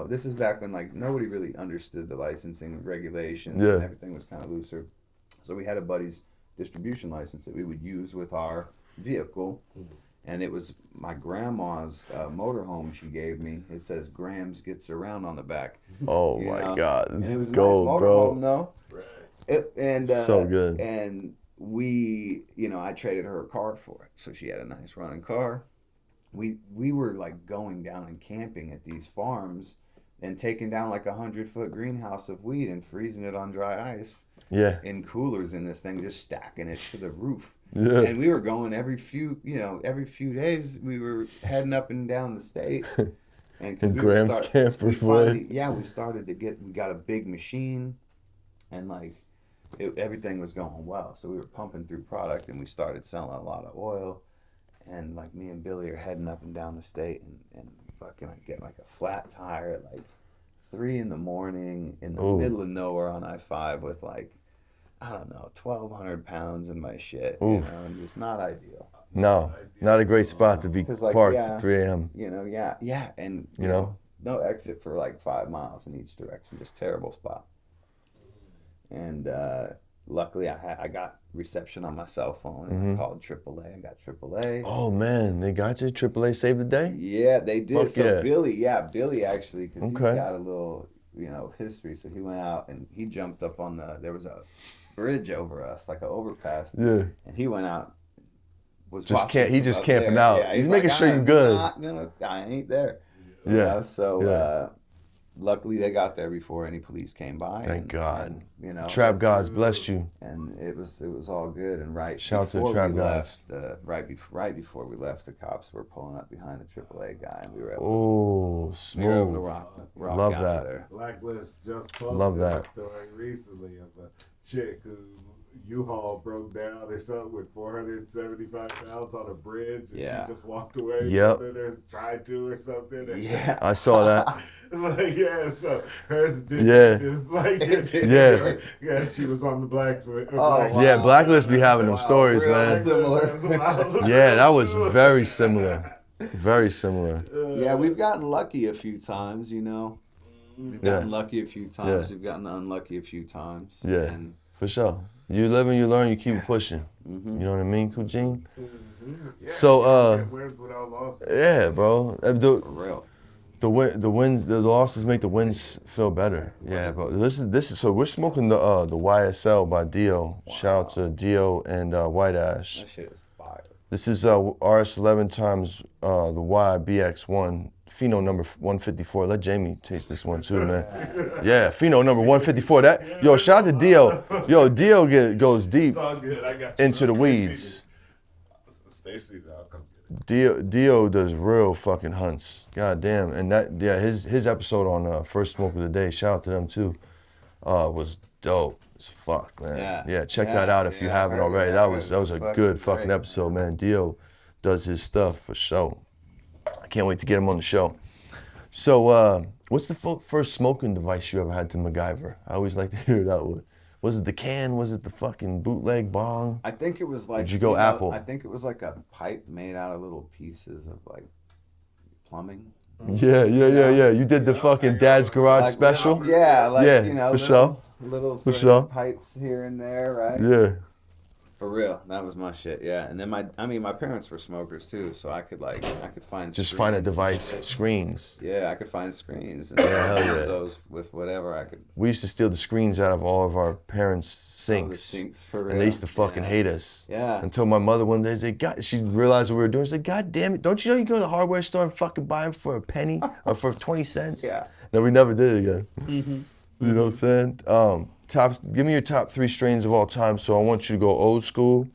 this is back when like nobody really understood the licensing regulations Yeah. and everything was kind of looser. So we had a buddy's distribution license that we would use with our vehicle. And it was my grandma's motorhome she gave me. It says Grams Gets Around on the back. Oh You my know? God. And This it was is a gold, nice bro. motorhome, though. Right. And So good. And I traded her a car for it, so she had a nice running car. We were like going down and camping at these farms and taking down like 100-foot greenhouse of weed and freezing it on dry ice. Yeah. In coolers in this thing, just stacking it to the roof. Yeah. And we were going every few days. We were heading up and down the state. And in Graham's campers, we got a big machine, and like everything was going well. So we were pumping through product, and we started selling a lot of oil. And like me and Billy are heading up and down the state, and fucking I get like a flat tire at like 3 a.m. in the middle of nowhere on I-5 with like, I don't know, 1,200 pounds in my shit. Oof. And it's not ideal. No, not a great spot to be parked at 3 a.m. And no exit for like 5 miles in each direction, just terrible spot. And luckily, I got reception on my cell phone, and I called AAA. I got AAA. Oh man, they got you. AAA saved the day. Yeah, they did. Fuck so yeah. Billy actually, because he's got a little history. So he went out and he jumped up on there was a bridge over us, like an overpass. Yeah. And he went out. He just camping out. Yeah, he's making sure you're good. I ain't there. Yeah. Luckily they got there before any police came by. Thank God. And, Trap Gods blessed you. And it was all good. And shout to the Trap Gods. Right before we left, the cops were pulling up behind the AAA guy, and we were smooth. able to rock Love out that. there. Blacklist just posted Love that. a story recently of a chick who U-Haul broke down or something with 475 pounds on a bridge, and she just walked away from it or tried to or something. And I saw that. So hers did she was on the Blacklist. Blacklist be having them stories, man. Similar. That was very similar. Very similar. We've gotten lucky a few times, We've gotten lucky a few times. We've gotten unlucky a few times. Yeah, and for sure. You live and you learn, you keep pushing. You know what I mean, Kujin? So, bro. For real. The losses make the wins feel better. Yeah, bro. This is so we're smoking the YSL by Dio. Wow. Shout out to Dio and White Ash. That shit is fire. This is RS11 times the YBX1. Pheno number 154. Let Jamie taste this one too, man. Yeah, Pheno number 154. Shout out to Dio. Dio goes deep into the weeds. Stacy, I'll come get it. Dio does real fucking hunts. God damn. And his episode on First Smoke of the Day, shout out to them too, was dope as fuck, man. Yeah, check that out if you haven't already. That was a good fucking episode, man. Dio does his stuff for sure. I can't wait to get him on the show. So, what's the first smoking device you ever had to Macgyver? I always like to hear that one. Was it the can? Was it the fucking bootleg bong? I think it was like. Did you go Apple? I think it was like a pipe made out of little pieces of like plumbing. Yeah. You did the fucking Dad's Garage special? For pipes here and there, right? Yeah. For real, that was my shit. Yeah, and then my parents were smokers too, so I could find find a device, screens. Yeah, I could find screens and those with whatever I could. We used to steal the screens out of all of our parents' sinks. For real. And they used to fucking hate us. Yeah. Until my mother one day said, she realized what we were doing. She said, God damn it, don't you know you go to the hardware store and fucking buy them for a penny or for 20 cents? Yeah. No, we never did it again. You know what I'm saying? Give me your top 3 strains of all time. So I want you to go old school.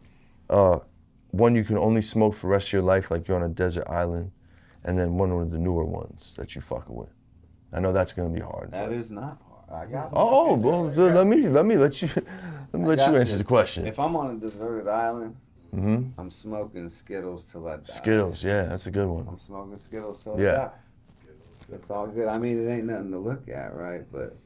One you can only smoke for the rest of your life, like you're on a desert island, and then one of the newer ones that you fucking with. I know that's gonna be hard. That is not hard. I got. Oh, well, let me let you answer the question. If I'm on a deserted island, I'm smoking Skittles till I die. Skittles, yeah, that's a good one. I'm smoking Skittles till I die. That's all good. I mean, it ain't nothing to look at, right? But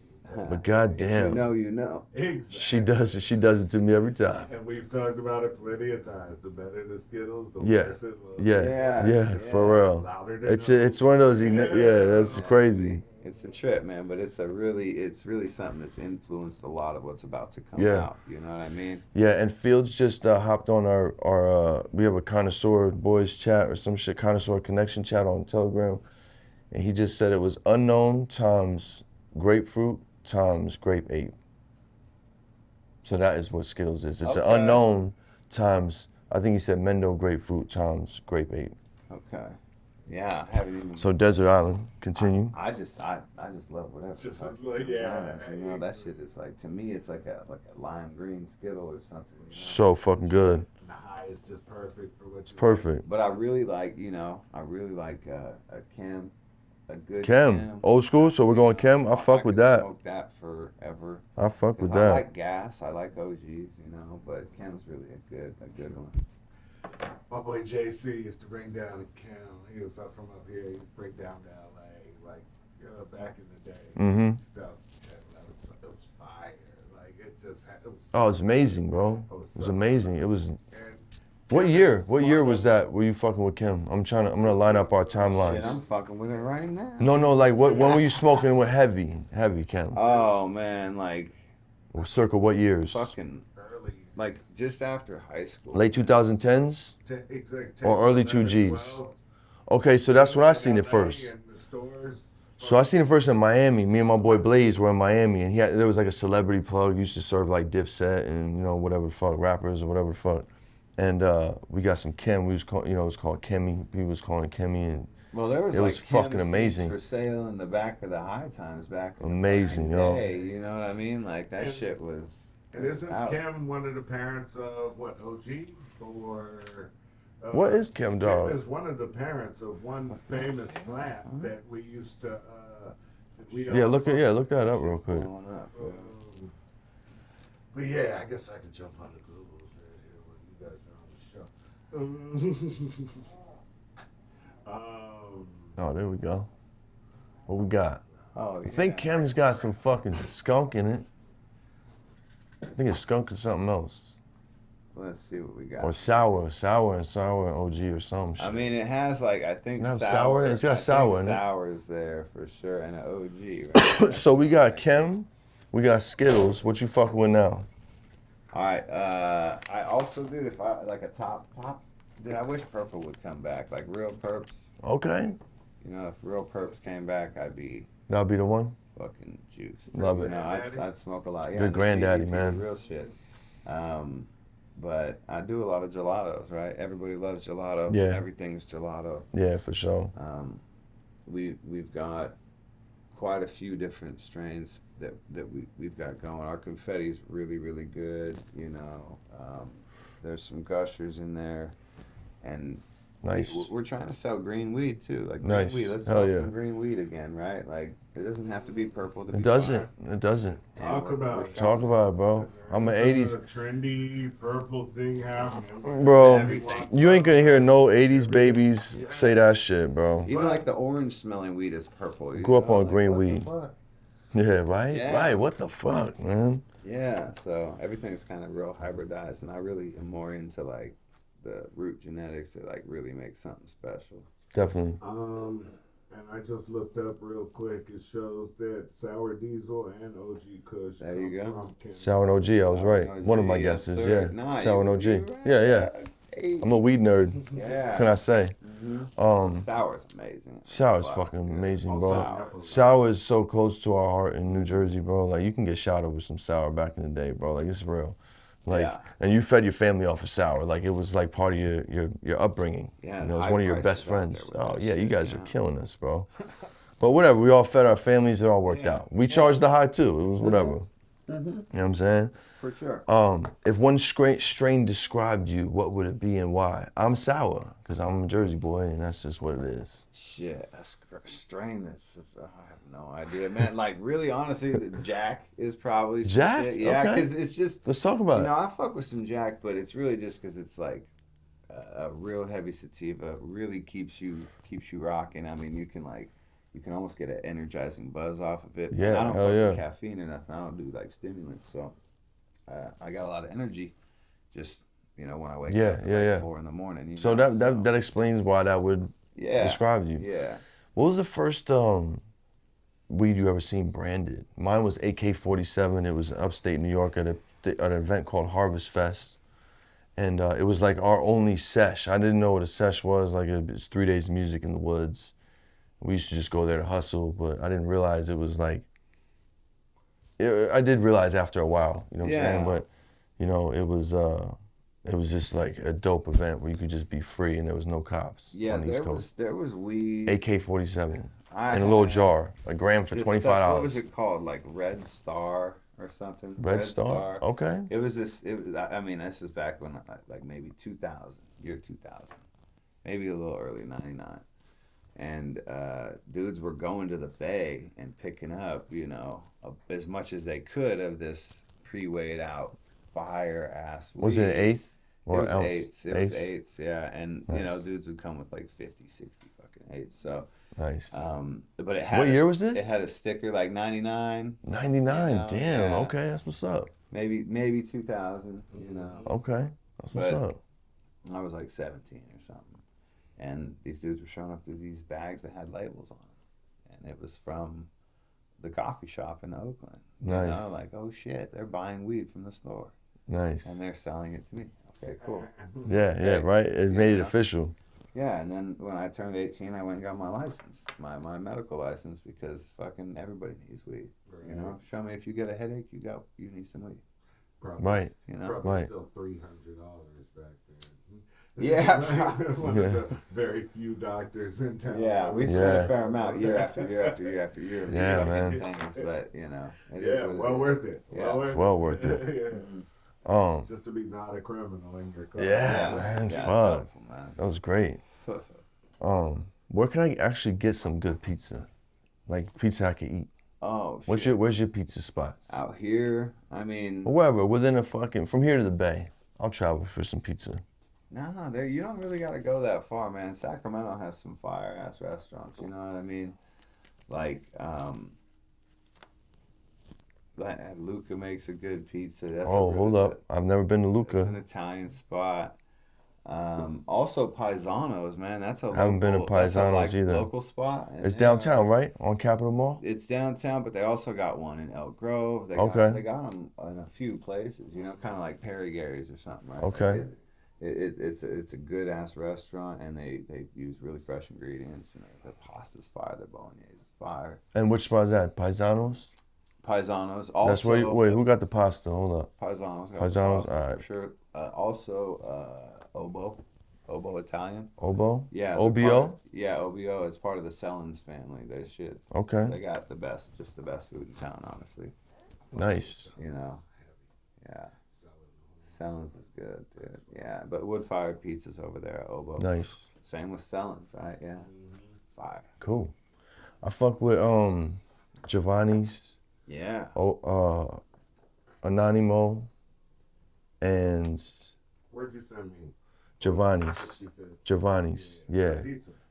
goddamn, you know. Exactly. She does it to me every time. And we've talked about it plenty of times. The better the Skittles, the worse it looks. Yeah, for real. It's one of those. That's crazy. It's a trip, man. But it's really something that's influenced a lot of what's about to come out. You know what I mean? Yeah, and Fields just hopped on our we have a Connoisseur Boys chat or some shit, Connoisseur Connection chat on Telegram, and he just said it was unknown times grapefruit times grape ape. So that is what Skittles is. It's an unknown times, I think he said Mendo grapefruit times grape ape. Okay. Yeah, I haven't even. So Desert Island, continue. I just love whatever. Just that shit is like, to me, it's like a lime green Skittle or something. So fucking good. The high is just perfect for what it's perfect. But I really like, a Chem, a good Chem. Old school, so we're going Chem. I fuck with that. Smoke that forever. I fuck with I that. I like gas. I like OGs, but Chem's really a good one. My boy JC used to bring down a Chem. He was up from up here. He used to bring down to LA, like back in the day. 2010, 11. It was fire. Like it just had. It was. Oh, it's amazing, bro. It was amazing. It was. What year? What year was that? Were you fucking with Kim? I'm gonna line up our timelines. Shit, I'm fucking with it right now. No, like when were you smoking with heavy Kim? Oh man, like. Circa what years? Fucking early. Like just after high school. Late 2010s? Exactly. Or early 2Gs? Okay, so that's when I seen it first. So I seen it first in Miami. Me and my boy Blaze were in Miami, and there was like a celebrity plug. Used to serve like Dipset and whatever the fuck, rappers or whatever the fuck. And we got some Chem. We was called, it was called Chemi. People was calling it Chemi, and it was fucking amazing. For sale in the back of the High Times back in amazing, the day, you know what I mean? Like that shit was. And isn't Chem one of the parents of what, OG or? What is Chem, dog? Chem is one of the parents of one famous plant that we used to. Look that up real quick. But yeah, I guess I could jump on the Googles here when you guys are on the show. Oh, there we go. What we got? Oh, yeah. I think Chem's got some fucking skunk in it. I think it's skunk or something else. Let's see what we got. Or sour and OG or something shit. I mean, it has like, I think sour. It's got sour in it. Sour's there for sure, and an OG. Right? So we got Chem, we got Skittles. What you fucking with now? All right. I also, dude, if I like a top, dude, I wish purple would come back, like real perps. Okay. If real perps came back, That'd be the one. Fucking juice. Love it. I'd smoke a lot. Yeah, good granddaddy, man. Real shit. But I do a lot of gelatos, right? Everybody loves gelato. Yeah. Everything's gelato. Yeah, for sure. We've got quite a few different strains that we've got going. Our confetti's really, really good. There's some gushers in there, and nice. We're trying to sell green weed too, like nice. Green weed. Let's sell some green weed again, right? Like it doesn't have to be purple. It doesn't. It doesn't. Talk about it, bro. I'm an '80s. Trendy purple thing happening. Bro, you ain't gonna hear no '80s babies say that shit, bro. Even like the orange smelling weed is purple. Grew up on green weed. Yeah, right? Yeah. Right, what the fuck, man? Yeah, so everything's kind of real hybridized, and I really am more into like the root genetics to like really make something special. Definitely. And I just looked up real quick. It shows that Sour Diesel and OG Kush. There you go. Sour and OG, I was right. OG, One of my yes, guesses, sir. yeah. Nah, Sour and OG. right. Yeah. Hey. I'm a weed nerd. Yeah. Can I say? Mm-hmm. Sour's amazing. Sour's fucking amazing, bro. Sour is so close to our heart in New Jersey, bro. Like you can get shot up with some sour back in the day, bro. Like it's real. Like, and you fed your family off of sour. Like it was like part of your upbringing. Yeah, it was one of your best friends. Oh yeah, you guys are killing us, bro. But whatever, we all fed our families. It all worked out. We charged the high too. It was whatever. You know what I'm saying? For sure. If one strain described you, what would it be and why? I'm sour because I'm a Jersey boy, and that's just what it is. Shit, a strain that's just, I have no idea, man. Like really, honestly, Jack is probably some Jack. Shit. Yeah, okay. because it's just. Let's talk about it. I fuck with some Jack, but it's really just because it's like a real heavy sativa. Really keeps you rocking. I mean, you can almost get an energizing buzz off of it. Yeah, and I don't hell fuck yeah. with caffeine or nothing. I don't do like stimulants, so I got a lot of energy. Just when I wake up at 4 in the morning. So that explains why that would describe you. Yeah. What was the first weed you ever seen branded? Mine was AK-47. It was in upstate New York at an event called Harvest Fest. And it was like our only sesh. I didn't know what a sesh was. Like it was 3 days of music in the woods. We used to just go there to hustle, but I didn't realize it was like, I did realize after a while, you know what I'm saying? But you know, it was just like a dope event where you could just be free and there was no cops on the East Coast. There was weed. AK-47 in a little jar, a gram for $25. What was it called? Like Red Star or something? Red Star? Okay. It was this. I mean, this is back when like maybe 2000, year 2000, maybe a little early 99, and dudes were going to the Bay and picking up, you know, as much as they could of this pre-weighed out fire ass weed. Was it an eighth? Or it was eighths. It was eighths, yeah. And, you know, dudes would come with like 50, 60 fucking eighths. So, nice. But it had what year was this? It had a sticker like 99. 99, you know? Damn. Yeah. Okay, that's what's up. Maybe 2000, you know. Okay, that's what's up. I was like 17 or something. And these dudes were showing up with these bags that had labels on them. And it was from the coffee shop in Oakland. Nice. You know, like, oh shit, they're buying weed from the store. Nice. And they're selling it to me. Okay, cool. Yeah, right. It made it official. Yeah, and then when I turned 18, I went and got my license, my medical license, because fucking everybody needs weed. Right. You know, show me if you get a headache, you need some weed. Probably, right. You know, probably still $300 back then. Yeah, one of the very few doctors in town. Yeah, we spent a fair amount year after year after year after year. Yeah, man. Things, but you know, well worth it. Well worth it. Just to be not a criminal in your car. Yeah, man, fun. That was great. Where can I actually get some good pizza? Like pizza I can eat. Oh, where's your pizza spots? Out here, I mean, or wherever, within a fucking, from here to the Bay. I'll travel for some pizza. No, there you don't really gotta go that far, man. Sacramento has some fire ass restaurants. You know what I mean? Like, Luca makes a good pizza. That's hold up! I've never been to Luca. It's an Italian spot. Also Paisanos, man. That's a local, I haven't been to Paisanos either. Local spot. It's downtown, right? On Capitol Mall. It's downtown, but they also got one in Elk Grove. They got them in a few places. You know, kind of like Perry Gary's or something, right? Okay. It's a good ass restaurant, and they use really fresh ingredients, and their pasta's fire, their bolognese is fire. And which spot is that? Paisanos. Also, that's where. Wait, who got the pasta? Hold up. Paisanos. All right. For sure. Also, Obo Italian. Obo. Yeah. OBO. OBO. It's part of the Sellens family. They shit. Okay. They got the best food in town, honestly. Nice. You know. Yeah. Sellens is good, dude. Yeah, but wood-fired pizza's over there at Obo. Nice. Same with Sellens, right? Yeah. Fire. Cool. I fuck with Giovanni's. Yeah. Anonimo. And where'd you send me? Giovanni's. Yeah.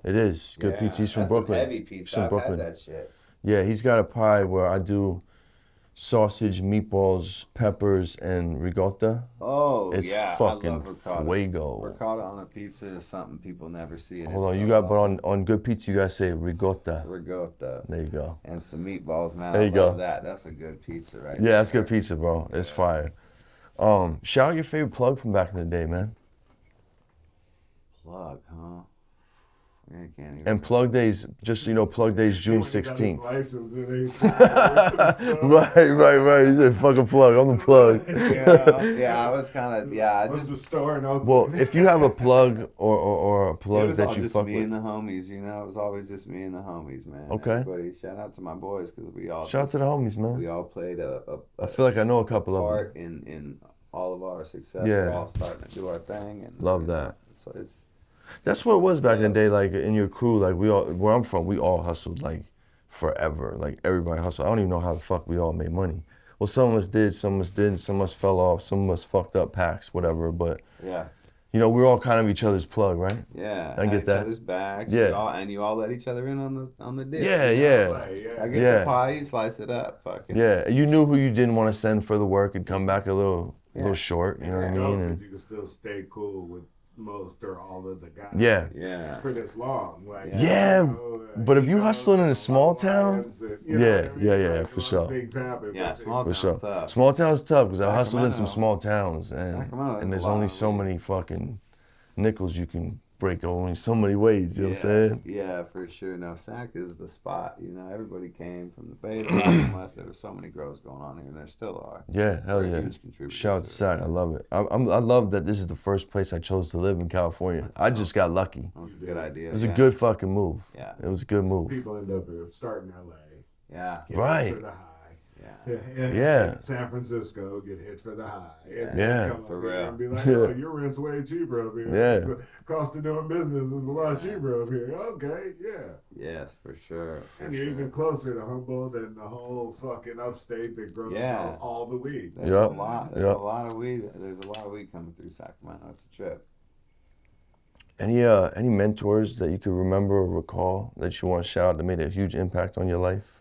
It is good pizza. He's from Brooklyn. Heavy pizza. He's from Brooklyn. I've had that shit. Yeah, he's got a pie where I do sausage, meatballs, peppers, and ricotta. Oh, it's fucking fuego. Ricotta on a pizza is something people never see. Hold on, you got, but on good pizza, you gotta say ricotta. Ricotta. There you go. And some meatballs, man. There you go. That. That's a good pizza, right? Yeah, that's good pizza, bro. It's fire. Shout out your favorite plug from back in the day, man. Plug, huh? And plug days, just so you know, plug days June 16th. Right. You said fucking plug. I'm the plug. Yeah, I was kind of, I just the store and open. Well, if you have a plug or a plug that you fuck with. It was just me and the homies, you know. It was always just me and the homies, man. Okay. Everybody, shout out to my boys because we all. Shout out to the homies, man. We all played I feel like I know a couple of them. Part in all of our success. Yeah. We're all starting to do our thing. And, love that. So it's. That's what it was back in the day, like in your crew, like where I'm from, we all hustled like forever. Like everybody hustled. I don't even know how the fuck we all made money. Well, some of us did, some of us didn't, some of us fell off, some of us fucked up packs, whatever. But yeah, you know, we're all kind of each other's plug, right? Yeah, I get that. Each other's backs. Yeah, and you all let each other in on the dish. Yeah. I get the pie, you slice it up, fucking. Yeah, you knew who you didn't want to send for the work. It'd come back a little short. You know what I mean? And you can still stay cool with most or all of the guys. Yeah. For this long, like. Yeah, but if you hustling in a small town, for sure. Things happen. Yeah, small town's tough. Small town's tough because I hustled in some small towns, and there's only so many fucking nickels you can break only so many ways, you know what I'm saying? Yeah, for sure. No, Sac is the spot. You know, everybody came from the Bay to West. There were so many grows going on here, and there still are. Yeah, hell yeah. Shout out to Sac. I love it. I love that this is the first place I chose to live in California. I just got lucky. That was a good idea. It was a good fucking move. Yeah. It was a good move. People end up starting LA. Yeah. Right. For the high. Yeah. San Francisco, get hit for the high. Yeah. Come For up here real. and be like, oh, your rent's way cheaper up here. Yeah. The cost of doing business is a lot cheaper up here. Okay, yeah. Yes, for sure. And you're even closer to Humboldt and the whole fucking upstate that grows all the weed. There's a lot. There's a lot of weed. There's a lot of weed coming through Sacramento. It's a trip. Any mentors that you could remember or recall that you want to shout out that made a huge impact on your life?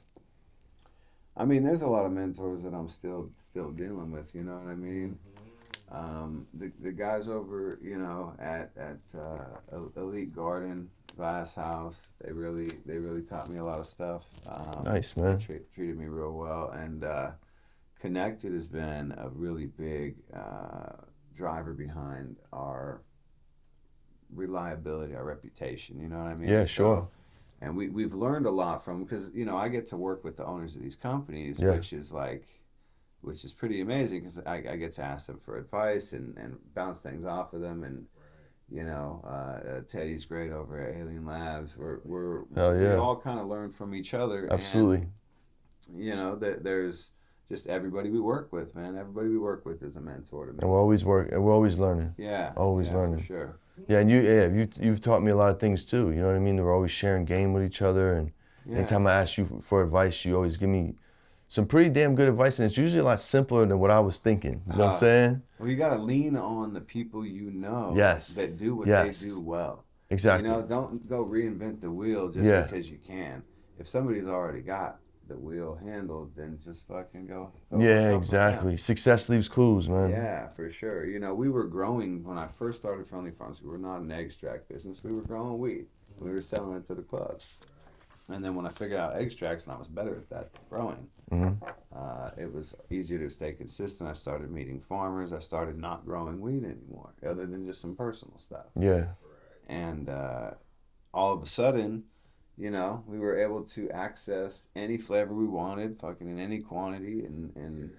I mean, there's a lot of mentors that I'm still dealing with. You know what I mean? The guys over, you know, at Elite Garden, Glass House, they really taught me a lot of stuff. Nice, man. Treated me real well, and Connected has been a really big driver behind our reliability, our reputation. You know what I mean? Yeah, sure. And we've learned a lot from, because, you know, I get to work with the owners of these companies, which is pretty amazing, because I get to ask them for advice and bounce things off of them. And, you know, Teddy's great over at Alien Labs. We all kind of learn from each other. Absolutely. And, you know, there's just everybody we work with, man. Everybody we work with is a mentor to me. And we're always learning. Yeah. Always learning. For sure. Yeah, and you've taught me a lot of things too. You know what I mean? We're always sharing game with each other, and anytime I ask you for advice, you always give me some pretty damn good advice, and it's usually a lot simpler than what I was thinking. You know what I'm saying? Well, you got to lean on the people you know that do what they do well. Exactly. You know, don't go reinvent the wheel just because you can. If somebody's already got the wheel handled, then just fucking go. Yeah, exactly. Success leaves clues, man. Yeah, for sure. You know, we were growing, when I first started Friendly Farms, we were not an extract business. We were growing weed. We were selling it to the clubs. And then when I figured out extracts, and I was better at that than growing, it was easier to stay consistent. I started meeting farmers. I started not growing weed anymore, other than just some personal stuff. Yeah. And all of a sudden, you know, we were able to access any flavor we wanted, fucking in any quantity, and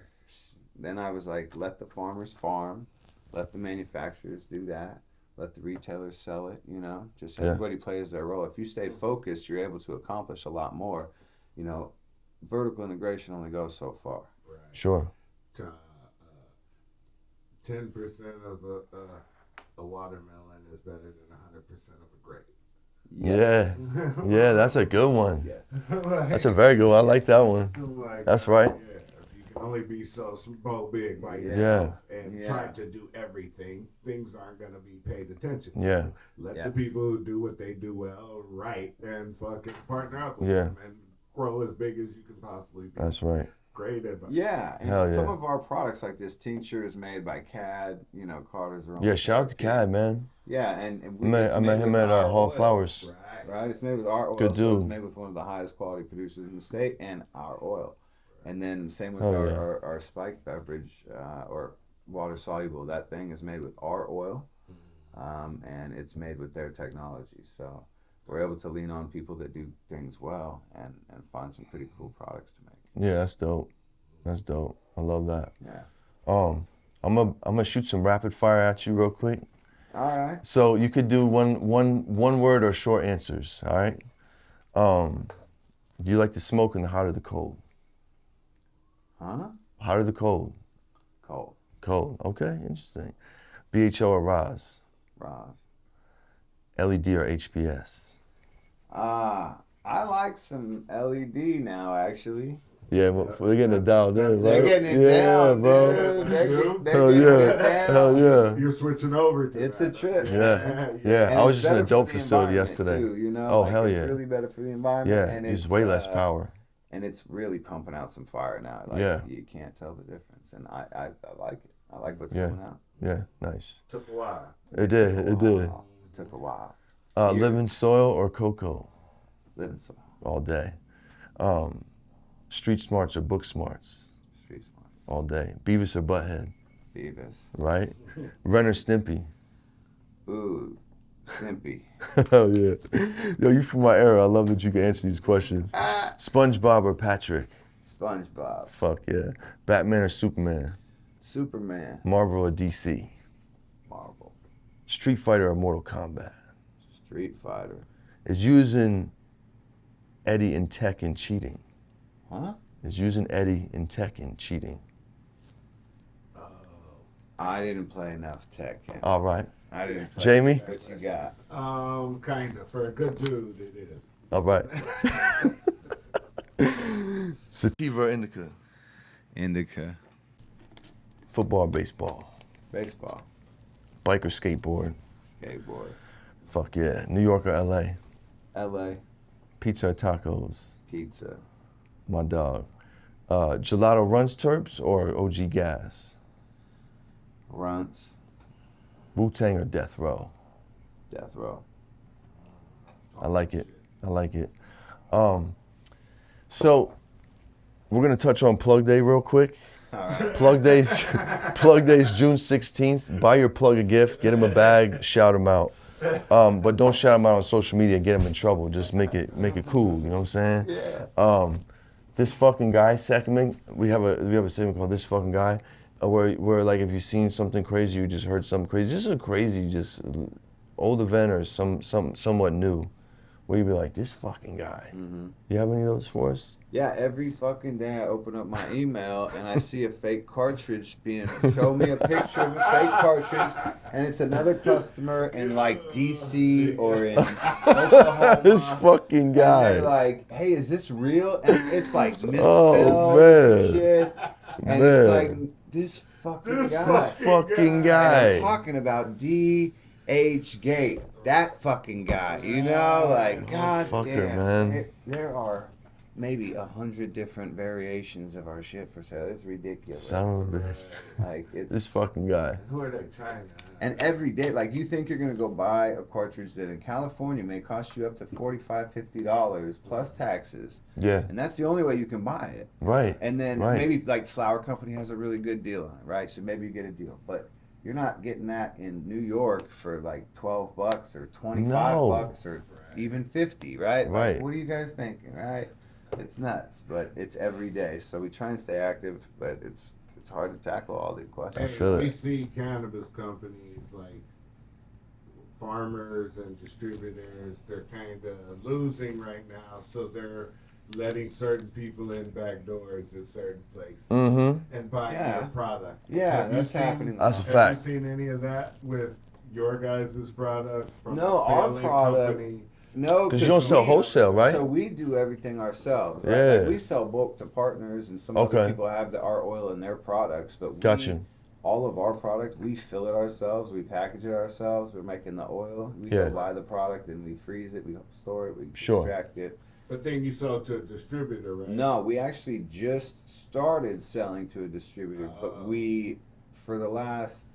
then I was like, let the farmers farm, let the manufacturers do that, let the retailers sell it, you know, just everybody plays their role. If you stay focused, you're able to accomplish a lot more. You know, vertical integration only goes so far. Right. Sure. 10% of a watermelon is better than 100% of a grape. Yeah. Yeah, that's a good one. That's a very good one. I like that one. That's right. Yeah, you can only be so big by yourself and try to do everything. Things aren't going to be paid attention to. Yeah. Let the people who do what they do well right and fucking partner up with them and grow as big as you can possibly be. That's right. Great advice. Yeah, and some of our products, like this tincture, is made by CAD. You know, Carter's own. Yeah, shout out to CAD, man. Yeah, and I met him at Hall of Flowers. Right, it's made with our oil. Good dude. So it's made with one of the highest quality producers in the state, and our oil. And then same with our spiked beverage or water soluble. That thing is made with our oil, and it's made with their technology. So we're able to lean on people that do things well and find some pretty cool products to make. Yeah, that's dope. That's dope. I love that. Yeah. I'm gonna shoot some rapid fire at you real quick. All right. So you could do one word or short answers. All right. Do you like the smoke and the hot or the cold? Huh? Hot or the cold? Cold. Cold. Okay, interesting. BHO or ROS? ROS. LED or HPS? I like some LED now, actually. Yeah, they're getting it dialed in, right? They're getting it down, bro. Dude. They're Hell getting yeah. it down. Hell yeah. You're switching over to It's that. a trip. Yeah. And I was it's just in a better dope for the facility environment, yesterday. too, you know? Oh, like, hell it's yeah. really better for the environment. Yeah, and it's way less power. And it's really pumping out some fire now. Like, you can't tell the difference. And I like it. I like what's coming out. Yeah, nice. Took a while. It did. It took a while. Living soil or cocoa? Living soil. All day. Street smarts or book smarts? Street smarts. All day. Beavis or Butthead? Beavis. Right? Ren or Stimpy? Ooh. Stimpy. Hell yeah. Yo, you from my era. I love that you can answer these questions. SpongeBob or Patrick? SpongeBob. Fuck yeah. Batman or Superman? Superman. Marvel or DC? Marvel. Street Fighter or Mortal Kombat? Street Fighter. Is using Eddie in Tekken cheating? Huh? Is using Eddie in Tekken cheating? I didn't play enough Tekken. All right. I didn't play. Jamie? What you got? Kind of. For a good dude, it is. All right. Sativa or indica? Indica. Football or baseball? Baseball. Bike or skateboard? Skateboard. Fuck yeah. New York or LA? LA. Pizza or tacos? Pizza. My dog. Gelato Runs Terps or OG Gas? Runts. Wu-Tang or Death Row? Death Row. I like it. I like it. So we're gonna touch on Plug Day real quick. All right. Plug Day's June 16th. Buy your plug a gift, get him a bag, shout him out. But don't shout him out on social media, get him in trouble. Just make it cool. You know what I'm saying? Yeah. This fucking guy segment. We have a segment called This Fucking Guy, where like if you've seen something crazy, you just heard something crazy, just a crazy, just old event or somewhat new, where you'd be like, this fucking guy. Mm-hmm. You have any of those for us? Yeah, every fucking day I open up my email and I see a fake cartridge show me a picture of a fake cartridge, and it's another customer in like DC or in Oklahoma. This fucking guy. And they're like, hey, is this real? And it's like misspelled man. shit. And it's like, this fucking guy. This fucking guy. And I'm talking about D.H. Gate. That fucking guy. You know, like, god Fucker, damn. man. There are maybe 100 different variations of our shit for sale. It's ridiculous. Son of a bitch. Like, it's This fucking guy. Who are they, China? and every day, like, you think you're gonna go buy a cartridge that in California may cost you up to $45, $50 plus taxes, Yeah. and that's the only way you can buy it. Right. And then Right. maybe like Flower Company has a really good deal on it, right? So maybe you get a deal, but you're not getting that in New York for like $12 or $25 or even 50, right? Right. Like, what are you guys thinking, right? It's nuts, but it's every day. So we try and stay active, but it's hard to tackle all these questions. feel We it. see cannabis companies like farmers and distributors, they're kind of losing right now, so they're letting certain people in back doors at certain places and buying their product. Yeah, Have you that's seen- happening. That's a Have fact. you seen any of that with your guys' product from No, a our failing product- company? No, Because you don't sell wholesale, right? So we do everything ourselves. Right? Yeah. Like we sell bulk to partners, and some Okay. other people have our oil in their products. But Gotcha. all of our products, we fill it ourselves. We package it ourselves. We're making the oil. We Yeah. go buy the product and we freeze it. We store it. We Sure. extract it. But then you sell to a distributor, right? No, we actually just started selling to a distributor, but we, for the last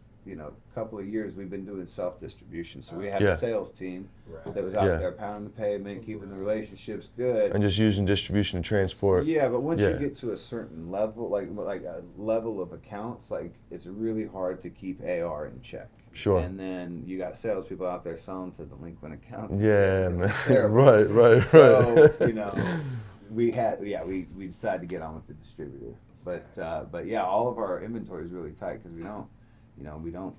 couple of years, we've been doing self-distribution. So we had Yeah. a sales team Right. that was out Yeah. there pounding the pavement, keeping the relationships good. And just using distribution and transport. Yeah, but once Yeah. you get to a certain level, like a level of accounts, like it's really hard to keep AR in check. Sure. And then you got salespeople out there selling to delinquent accounts. Yeah, It's man. terrible. right. So we decided to get on with the distributor, but yeah, all of our inventory is really tight because we don't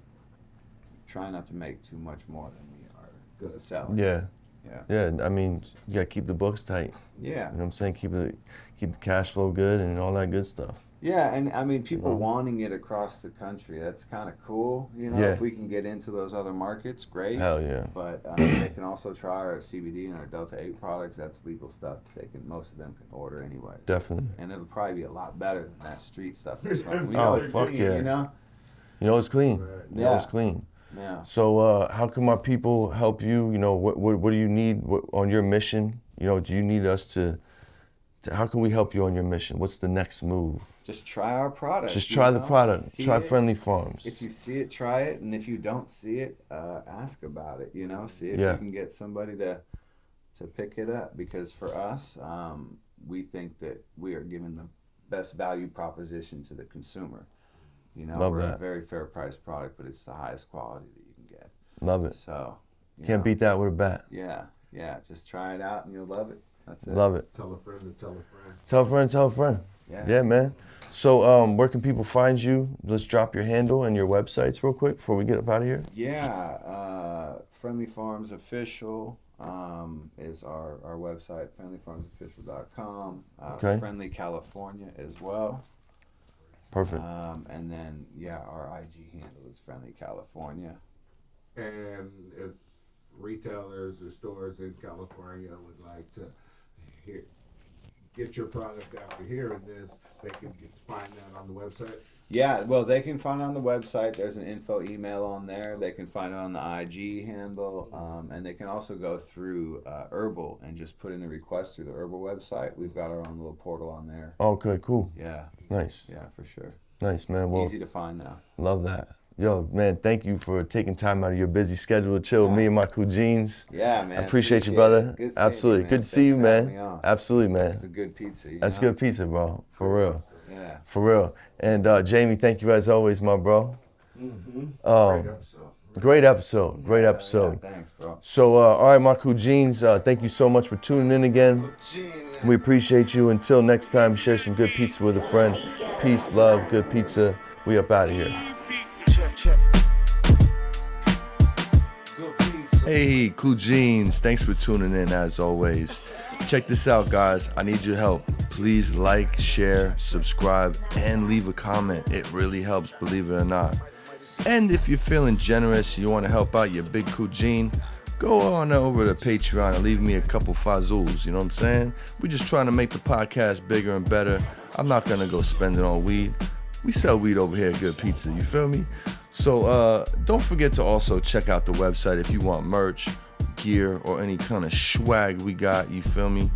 try not to make too much more than we are good at selling. Yeah. Yeah. Yeah. I mean, you gotta keep the books tight. Yeah. You know what I'm saying? Keep the cash flow good and all that good stuff. Yeah, and I mean, people wanting it across the country, that's kind of cool. Yeah. If we can get into those other markets, great. Hell yeah. But they can also try our CBD and our Delta 8 products. That's legal stuff. Most of them can order anyway. Definitely. And it'll probably be a lot better than that street stuff. That's right. We Oh, know it's fuck clean, yeah. You know? You know it's clean. Right. You know Yeah. it's clean. Yeah. So how can my people help you? You know, what do you need on your mission? You know, do you need us to how can we help you on your mission? What's the next move? Just try our product. Just try the product. See Try it. Friendly Farms. If you see it, try it, and if you don't see it, ask about it. See if Yeah. you can get somebody to pick it up. Because for us, we think that we are giving the best value proposition to the consumer. Love we're that. a very fair price product, but it's the highest quality that you can get. Love it. So, Can't beat that with a bat. Yeah. Just try it out and you'll love it. That's it. Love it. Tell a friend to tell a friend. Tell a friend, tell a friend. Yeah, man. So where can people find you? Let's drop your handle and your websites real quick before we get up out of here. Yeah. Friendly Farms Official is our website, friendlyfarmsofficial.com. Okay. Friendly California as well. Perfect. And then, our IG handle is Friendly California. And if retailers or stores in California would like to get your product after hearing this, they can find that on the website? Yeah, well, they can find it on the website. There's an info email on there. They can find it on the IG handle. And they can also go through Herbal and just put in a request through the Herbal website. We've got our own little portal on there. Okay, cool. Yeah. Nice. Yeah, for sure. Nice, man. Well, easy to find now. Love that. Yo, man, thank you for taking time out of your busy schedule to chill with me and my cool jeans. Yeah, man. I appreciate you, brother. Good Absolutely. You, good to see you, man. Absolutely, man. It's a good pizza. That's good pizza, bro. For real. Yeah. For real. And Jamie, thank you as always, my bro. Great episode. Great episode. Yeah, thanks, bro. So, all right, my cool jeans, thank you so much for tuning in again. We appreciate you. Until next time, share some good pizza with a friend. Peace, love, good pizza. We up out of here. Check. Good pizza. Hey, cool jeans. Thanks for tuning in as always. Check this out, guys. I need your help. Please like, share, subscribe, and leave a comment. It really helps, believe it or not. And if you're feeling generous, you want to help out your big cool gene, go on over to Patreon and leave me a couple fazuls, you know what I'm saying? We're just trying to make the podcast bigger and better. I'm not going to go spend it on weed. We sell weed over here at Good Pizza, you feel me? So don't forget to also check out the website if you want merch, gear, or any kind of swag we got, you feel me?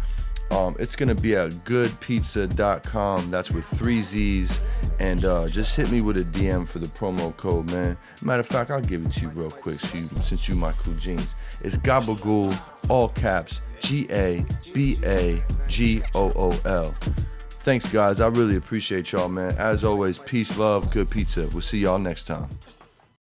It's going to be at goodpizza.com. That's with 3 Z's. And just hit me with a DM for the promo code, man. Matter of fact, I'll give it to you real quick since you my cool jeans. It's Gabagool, all caps, GABAGOOL. Thanks, guys. I really appreciate y'all, man. As always, peace, love, good pizza. We'll see y'all next time.